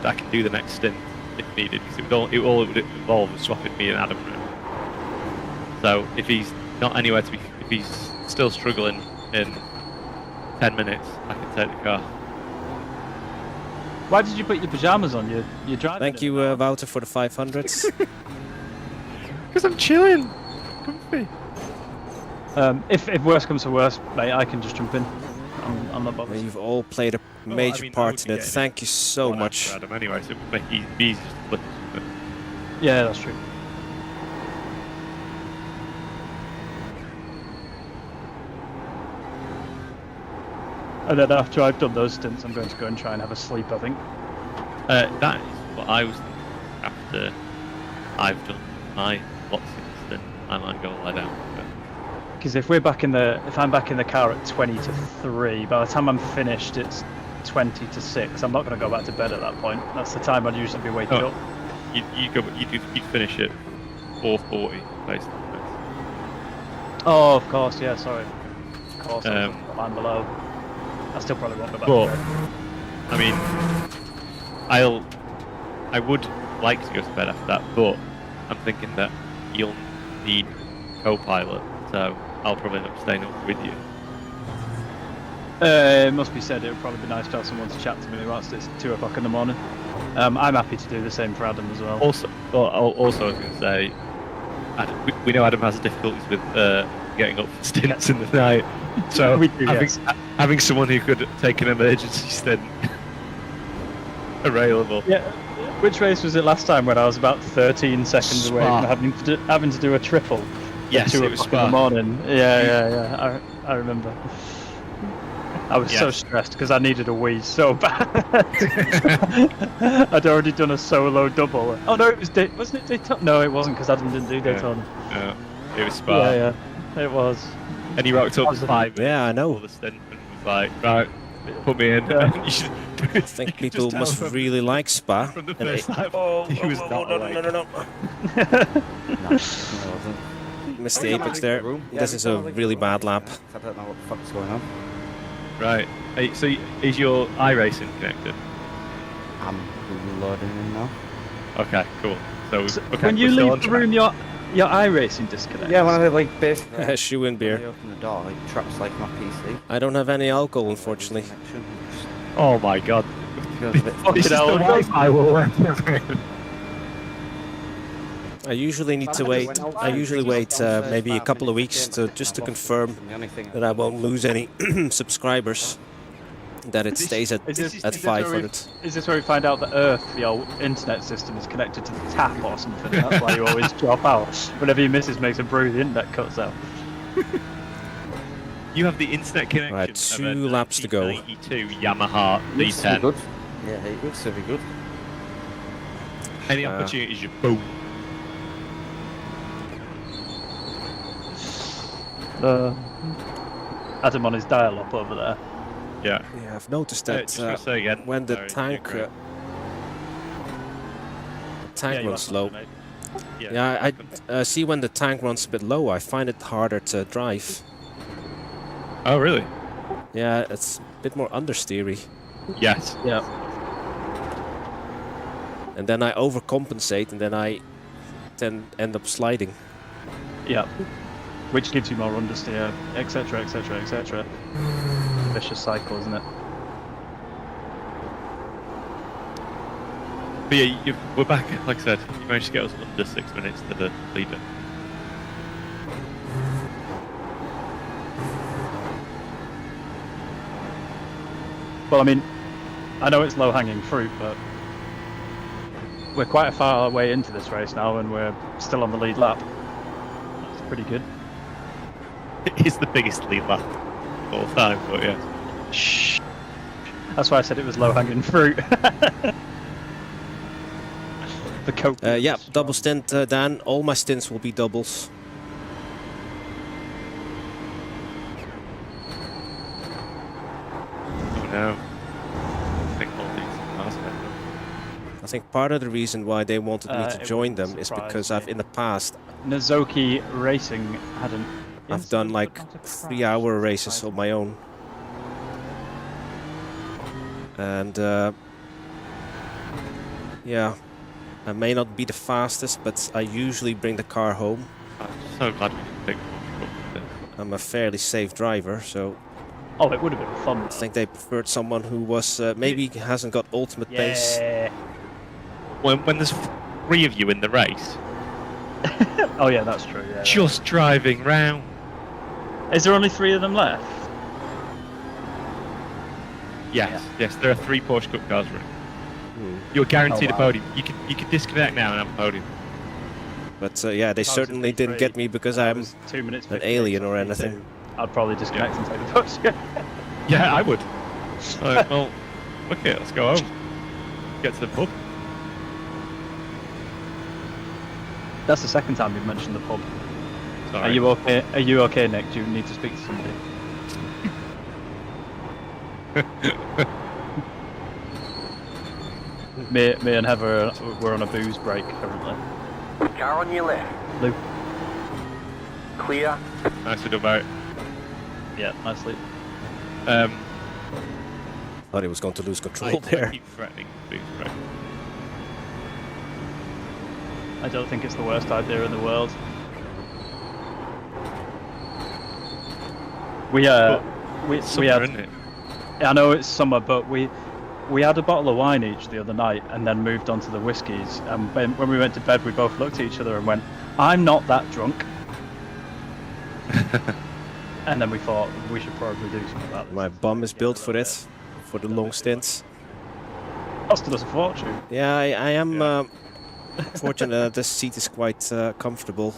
Speaker 2: I can do the next stint if needed. Because it would involve swapping me and Adam around. So if he's not anywhere to be, if he's still struggling in 10 minutes, I can take the car.
Speaker 3: Why did you put your pajamas on? You're driving.
Speaker 1: Thank you, Wouter, for the 500s.
Speaker 2: Because I'm chilling. Comfy.
Speaker 3: If worse comes to worse, mate, I can just jump in. I'm not bothered.
Speaker 1: You've all played a major part in it. Thank you so much.
Speaker 2: Adam anyway, so it would make it easy to flip.
Speaker 3: Yeah, that's true. And then after I've done those stints, I'm going to go and try and have a sleep, I think.
Speaker 2: That is what I was thinking. After I've done my boxing stint, I might go lie down.
Speaker 3: Because if I'm back in the car at 20 to 3, by the time I'm finished, it's 20 to 6. I'm not going to go back to bed at that point. That's the time I'd usually be waking up.
Speaker 2: You'd finish at 4:40 based on this.
Speaker 3: Oh, of course, yeah, sorry. Of course, I was on the line below. I still probably won't go back
Speaker 2: But
Speaker 3: to bed.
Speaker 2: I mean, I would like to go to bed after that, but I'm thinking that you'll need co-pilot, so I'll probably end up staying up with you.
Speaker 3: It must be said, it would probably be nice to have someone to chat to me whilst it's 2 o'clock in the morning. I'm happy to do the same for Adam as well.
Speaker 2: Also, I was going to say, we know Adam has difficulties with getting up for stints in the night. So
Speaker 3: We do, yes.
Speaker 2: having someone who could take an emergency stint available.
Speaker 3: Yeah. Which race was it last time when I was about 13 seconds away
Speaker 2: Spa.
Speaker 3: from having to do a triple?
Speaker 2: Yes,
Speaker 3: at 2
Speaker 2: it was
Speaker 3: o'clock in the
Speaker 2: Spa.
Speaker 3: morning. Yeah. I remember. I was so
Speaker 2: Yes.
Speaker 3: stressed because I needed a wee so bad. I'd already done a solo double. Oh no, it was wasn't it Daytona? No, it wasn't because Adam didn't do Daytona.
Speaker 2: It was Spa.
Speaker 3: Yeah, it was.
Speaker 2: And he rocked up
Speaker 3: Was it?
Speaker 2: 5 minutes
Speaker 1: Yeah, I know.
Speaker 2: before the stint and was like, right, put me in.
Speaker 3: Yeah.
Speaker 2: You should,
Speaker 1: I think people must really like Spa.
Speaker 2: from the
Speaker 1: And
Speaker 2: first time. He was not
Speaker 1: no,
Speaker 2: awake.
Speaker 1: no.
Speaker 4: No, it wasn't.
Speaker 1: Missed the apex there. This is a really bad lap.
Speaker 4: I don't know what the fuck's going on.
Speaker 2: Right. Hey, so is your iRacing connected?
Speaker 4: I'm loading in now.
Speaker 2: Okay, cool. So, okay,
Speaker 3: When you
Speaker 2: we're still on
Speaker 3: leave the
Speaker 2: track.
Speaker 3: room, your iRacing disconnects.
Speaker 4: Yeah, when I like basically
Speaker 1: Shoe in
Speaker 4: when I
Speaker 1: beer.
Speaker 4: open the door, it traps like my PC.
Speaker 1: I don't have any alcohol, unfortunately.
Speaker 4: Connection
Speaker 2: Oh my god.
Speaker 4: goes a bit
Speaker 2: This is the
Speaker 3: hell,
Speaker 2: Wi-Fi we're working with.
Speaker 1: I usually need to wait. I usually wait maybe a couple of weeks just to confirm that I won't lose any subscribers. That it stays at
Speaker 3: Is this
Speaker 1: 500.
Speaker 3: Is this where we find out that Earth, your internet system, is connected to the tap or something? That's why you always drop out. Whenever your missus makes a brew, the internet cuts out.
Speaker 2: You have the internet connection.
Speaker 1: Right,
Speaker 2: of
Speaker 1: 2
Speaker 2: a
Speaker 1: laps to go.
Speaker 2: 1992 Yamaha
Speaker 4: Looks to be
Speaker 2: V10.
Speaker 4: good. Yeah, it looks to be good.
Speaker 2: Any opportunities, you boom.
Speaker 3: Adam on his dial-up over there.
Speaker 2: Yeah.
Speaker 1: Yeah, I've noticed
Speaker 2: Just
Speaker 1: that
Speaker 2: gonna say again.
Speaker 1: when the
Speaker 2: sorry,
Speaker 1: tank
Speaker 2: you're great.
Speaker 1: runs low.
Speaker 2: mate.
Speaker 1: Yeah, I see when the tank runs a bit low, I find it harder to drive.
Speaker 2: Oh, really?
Speaker 1: Yeah, it's a bit more understeery.
Speaker 2: Yes.
Speaker 3: Yeah.
Speaker 1: And then I overcompensate, and then I end up sliding.
Speaker 3: Yeah. Which gives you more understeer, etc., etc., etc. Vicious cycle, isn't it?
Speaker 2: But yeah, we're back. Like I said, you managed to get us under 6 minutes to the leader.
Speaker 3: Well, I mean, I know it's low-hanging fruit, but we're quite a far way into this race now, and we're still on the lead lap. That's pretty good.
Speaker 2: It is the biggest lead lap of all time, but yeah.
Speaker 3: Shh. That's why I said it was low-hanging fruit. The coke.
Speaker 1: Yeah, double stint, Dan. All my stints will be doubles.
Speaker 2: Oh no. I think all these cars have them.
Speaker 1: I think part of the reason why they wanted me to
Speaker 3: It
Speaker 1: join
Speaker 3: wouldn't
Speaker 1: them is
Speaker 3: surprise
Speaker 1: because
Speaker 3: me.
Speaker 1: I've in the past
Speaker 3: Nozoki Racing had an.
Speaker 1: I've done like 3-hour races on my own. And yeah, I may not be the fastest, but I usually bring the car home.
Speaker 2: I'm so glad we didn't pick one up with
Speaker 1: I'm a fairly safe driver, so
Speaker 3: Oh, it would have been fun.
Speaker 1: I think they preferred someone who was maybe hasn't got ultimate pace.
Speaker 3: Yeah.
Speaker 2: When there's 3 of you in the race,
Speaker 3: Oh yeah, that's true. Yeah.
Speaker 2: just driving round.
Speaker 3: Is there only 3 of them left?
Speaker 2: Yes, yes, there are 3 Porsche Cup cars running.
Speaker 1: Hmm.
Speaker 2: You're guaranteed
Speaker 3: Oh,
Speaker 2: a
Speaker 3: wow.
Speaker 2: podium. You can disconnect now and have a podium.
Speaker 1: But yeah, they
Speaker 3: If I was in
Speaker 1: certainly didn't
Speaker 3: P3,
Speaker 1: get me because
Speaker 3: I
Speaker 1: I'm
Speaker 3: was 2 minutes.
Speaker 1: an
Speaker 3: 58,
Speaker 1: alien
Speaker 3: so
Speaker 1: or
Speaker 3: P2.
Speaker 1: anything.
Speaker 3: I'd probably disconnect and take the push.
Speaker 2: Yeah, I would. Well, look it, let's go home. Get to the pub.
Speaker 3: That's the second time you've mentioned the pub.
Speaker 2: Sorry.
Speaker 3: Are you okay? Are you okay, Nick? Do you need to speak to somebody? me and Heather, we're on a booze break currently.
Speaker 5: Car on your left.
Speaker 3: Lou.
Speaker 5: Clear.
Speaker 2: Nicely done, Barry.
Speaker 3: Yeah, nicely.
Speaker 1: Thought he was going to lose
Speaker 2: I
Speaker 1: control there.
Speaker 2: keep threatening to lose, right?
Speaker 3: I don't think it's the worst idea in the world. We
Speaker 2: Summer,
Speaker 3: had
Speaker 2: isn't it?
Speaker 3: I know it's summer, but we had a bottle of wine each the other night, and then moved on to the whiskies. And when we went to bed, we both looked at each other and went, "I'm not that drunk." And then we thought we should probably do something about this.
Speaker 1: My bum is built for it, for the long stints.
Speaker 3: Costed us a fortune.
Speaker 1: Yeah, I am fortunate that this seat is quite comfortable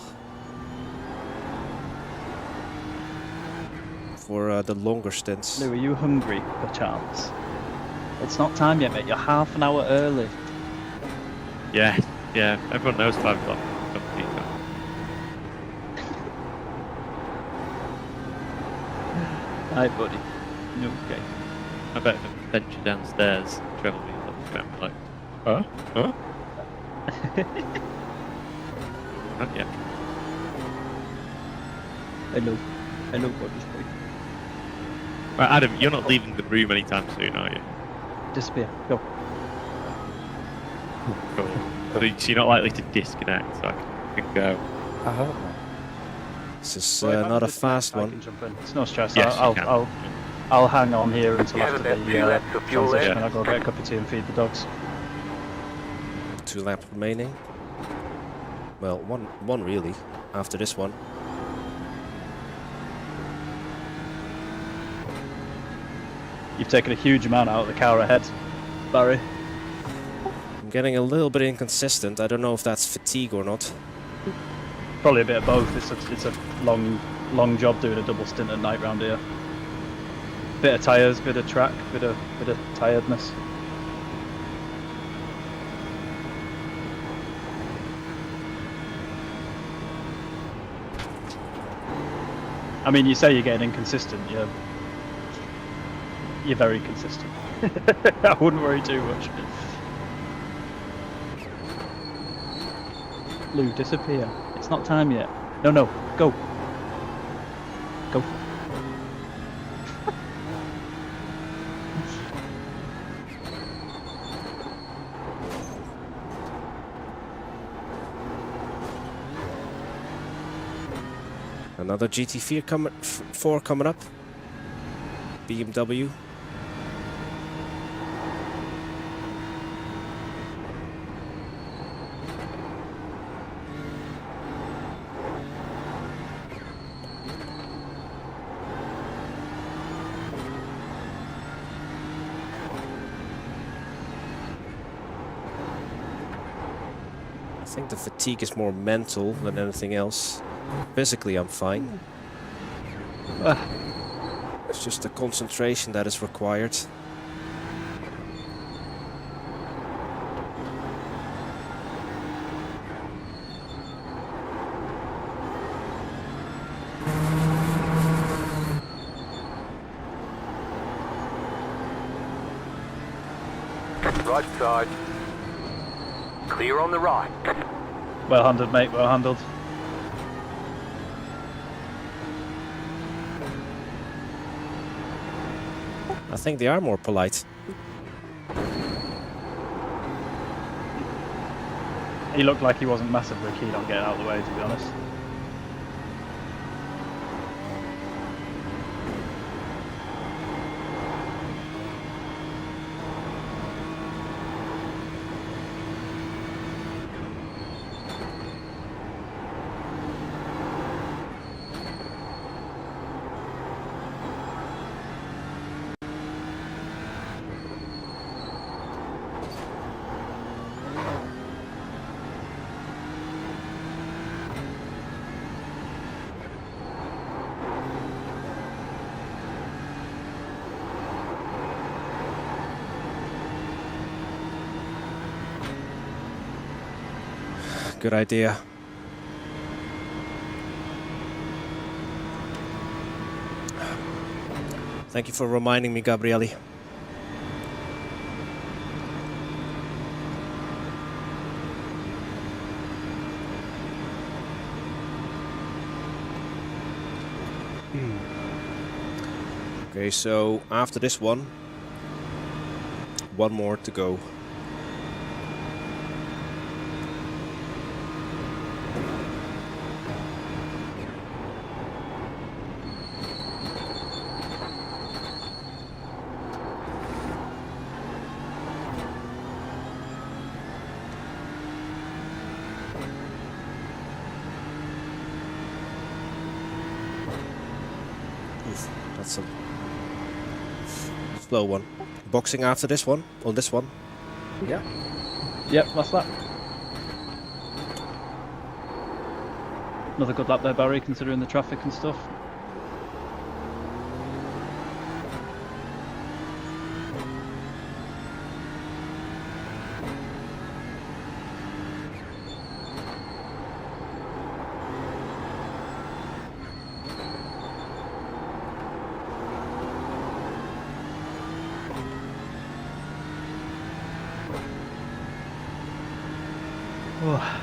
Speaker 1: for the longer stints.
Speaker 3: Lou, are you hungry, perchance? It's not time yet, mate. You're half an hour early.
Speaker 2: Yeah, yeah. Everyone knows 5 o'clock. Company time.
Speaker 3: Hi, buddy. No, okay.
Speaker 2: I bet if I venture downstairs, Trevor will be like, huh? Huh? Not yet.
Speaker 3: Hello. Hello, buddy.
Speaker 2: Right, Adam, you're not leaving the room anytime soon, are you?
Speaker 3: Disappear. Go.
Speaker 2: Cool. So you're not likely to disconnect, so I can go.
Speaker 4: I hope not.
Speaker 1: This is
Speaker 3: Well, if I'm
Speaker 1: not a
Speaker 3: disconnected,
Speaker 1: fast
Speaker 3: I
Speaker 1: one.
Speaker 3: can jump in. It's no stress.
Speaker 2: Yes, you can.
Speaker 3: I'll hang on here until
Speaker 5: You
Speaker 3: after
Speaker 5: haven't
Speaker 3: the
Speaker 5: had 2 laps of fuel
Speaker 3: transition.
Speaker 5: left.
Speaker 3: I'll go get a cup of tea and feed the dogs.
Speaker 1: 2 laps remaining. Well, one really, after this one.
Speaker 3: You've taken a huge amount out of the car ahead, Barry.
Speaker 1: I'm getting a little bit inconsistent. I don't know if that's fatigue or not.
Speaker 3: Probably a bit of both. It's a long job doing a double stint at night round here. Bit of tyres, bit of track, bit of tiredness. I mean, you say you're getting inconsistent. You're very consistent. I wouldn't worry too much. Lou, disappear. It's not time yet. No, go. Go.
Speaker 1: Another GT4 coming up. BMW. I think the fatigue is more mental than anything else. Physically, I'm fine. It's just the concentration that is required.
Speaker 5: Right side. Clear on the right.
Speaker 3: Well handled, mate. Well handled.
Speaker 1: I think they are more polite.
Speaker 3: He looked like he wasn't massively keen on getting out of the way, to be honest.
Speaker 1: Good idea. Thank you for reminding me, Gabriele. Okay, so after this one more to go. Oof, that's a slow one. Boxing after this one, on this one.
Speaker 4: Yeah.
Speaker 3: Yep, that's that. Another good lap there, Barry, considering the traffic and stuff. Oh.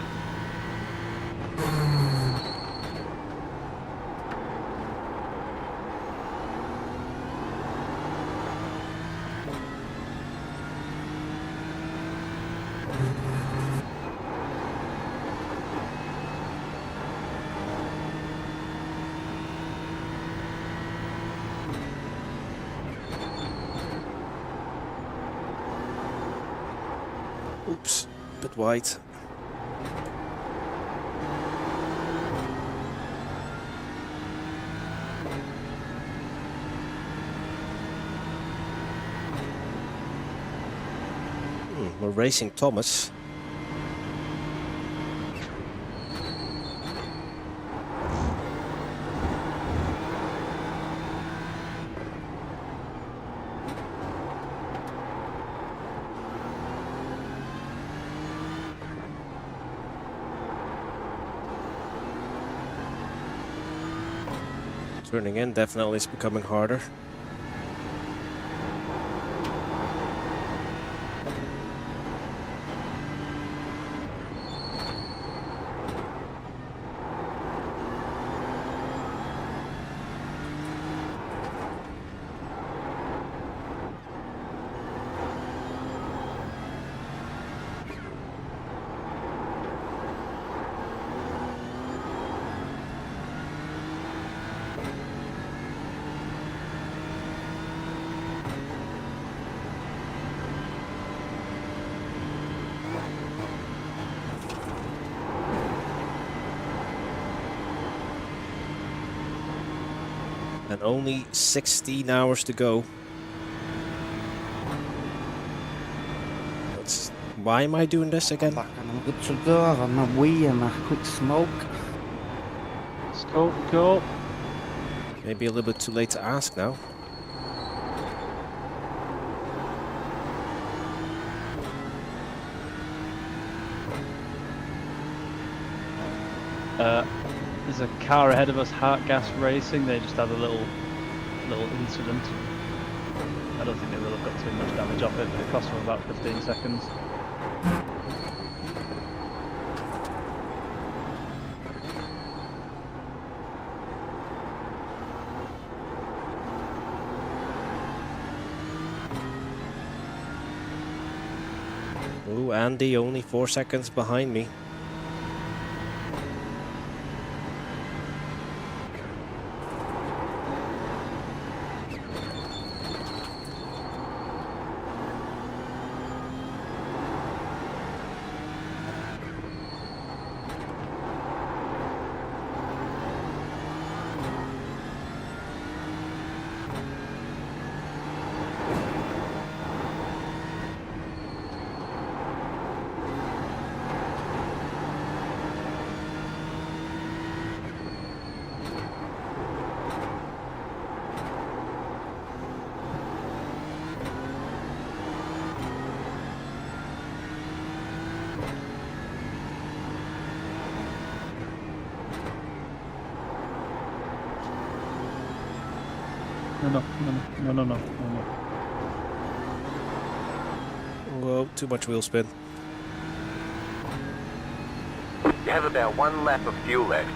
Speaker 1: Oops, bit wide. We're racing Thomas. Turning in definitely is becoming harder. And only 16 hours to go. Why am I doing this again?
Speaker 4: Back and I'm good to go. I've had my wee and my quick smoke.
Speaker 3: Let's go.
Speaker 1: Maybe a little bit too late to ask now.
Speaker 3: There's a car ahead of us, Heart Gas Racing. They just had a little incident. I don't think they will have got too much damage off it, but it cost them about 15 seconds.
Speaker 1: Ooh, Andy only 4 seconds behind me.
Speaker 3: No.
Speaker 1: Whoa, too much wheel spin.
Speaker 5: You have about 1 lap of fuel left.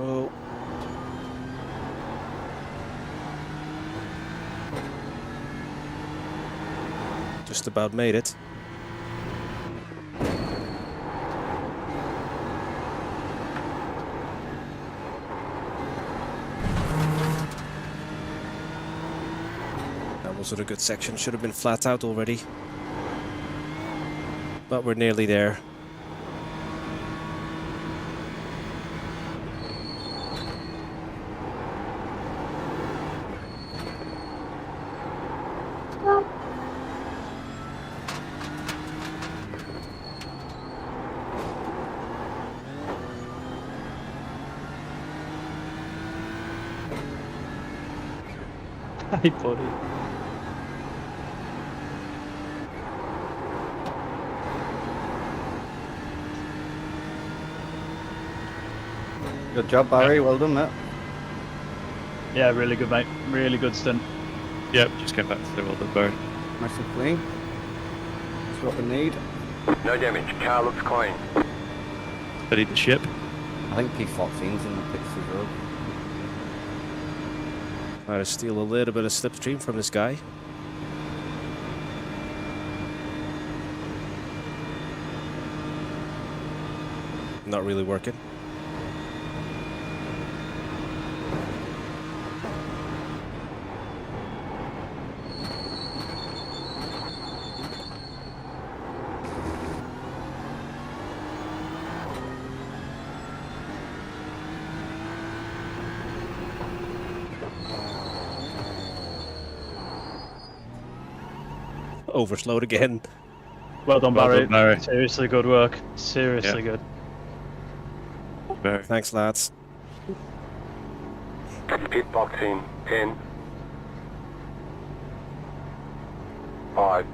Speaker 1: Oh. Just about made it. That wasn't a good section, should have been flat out already. But we're nearly there.
Speaker 3: Hi, buddy.
Speaker 4: Good job, Barry. Well done, mate.
Speaker 3: Yeah, really good, mate. Really good stunt.
Speaker 2: Yep, just came back to say well done, Barry.
Speaker 4: Nice and clean. That's what we need.
Speaker 5: No damage. Car looks clean.
Speaker 2: Steady the ship.
Speaker 4: I think P14's in the pits as well.
Speaker 1: Try to steal a little bit of slipstream from this guy. Not really working. Overslowed again.
Speaker 3: Well done,
Speaker 2: Well
Speaker 3: Barry.
Speaker 2: done, Barry.
Speaker 3: Seriously good work. Seriously good.
Speaker 2: Barry.
Speaker 1: Thanks, lads.
Speaker 5: Pit box in 10, 5,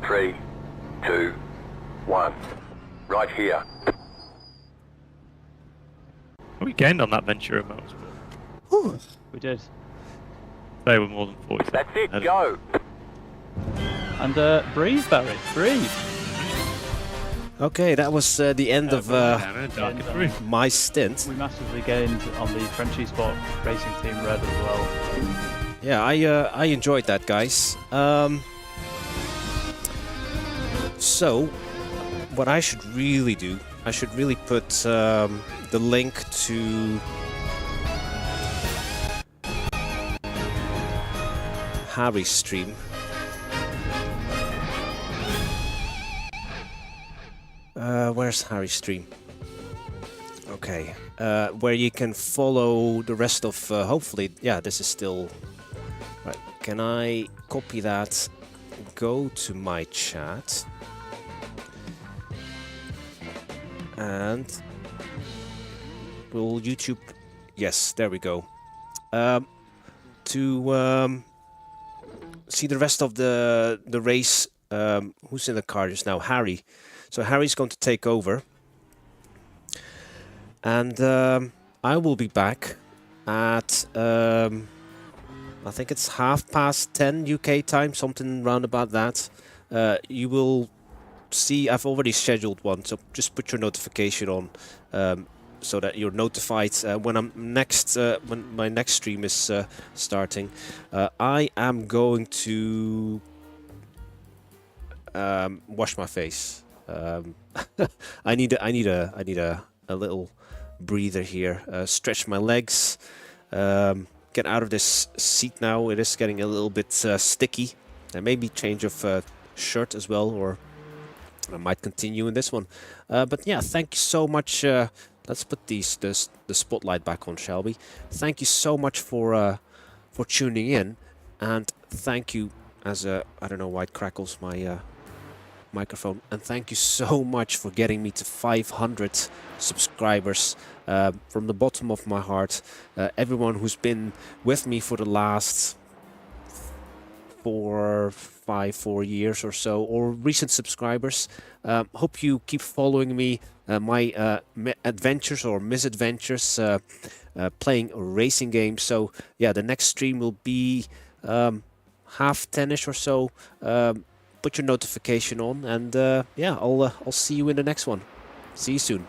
Speaker 5: 3, 2, 1. Right here.
Speaker 2: We gained on that Ventura motorsport.
Speaker 3: We did.
Speaker 2: They were more than 40
Speaker 5: That's it.
Speaker 2: seconds.
Speaker 5: Go.
Speaker 3: And breathe, Barry. Breathe.
Speaker 1: Okay, that was the end of my stint.
Speaker 3: We massively gained on the French Esport Racing Team Red as well.
Speaker 1: Yeah, I enjoyed that, guys. So, what I should really do, I should really put the link to Harry's stream. Where's Harry's stream? Okay, where you can follow the rest of, hopefully, yeah, this is still... Right, can I copy that, go to my chat, and will YouTube... Yes, there we go. To see the rest of the race, who's in the car just now? Harry. So Harry's going to take over, and I will be back at I think it's 10:30 UK time, something round about that. You will see I've already scheduled one, so just put your notification on so that you're notified when I'm next when my next stream is starting. I am going to wash my face. I need a little breather here. Stretch my legs. Get out of this seat now. It is getting a little bit sticky. And maybe change of shirt as well, or I might continue in this one. But yeah, thank you so much. Let's put the spotlight back on, shall we? Thank you so much for tuning in, and thank you I don't know why it crackles my microphone, and thank you so much for getting me to 500 subscribers from the bottom of my heart. Everyone who's been with me for the last 4 years or so, or recent subscribers. Hope you keep following me, my adventures or misadventures playing racing games. So yeah, the next stream will be 10:30ish or so. Put your notification on, and yeah, I'll see you in the next one. See you soon.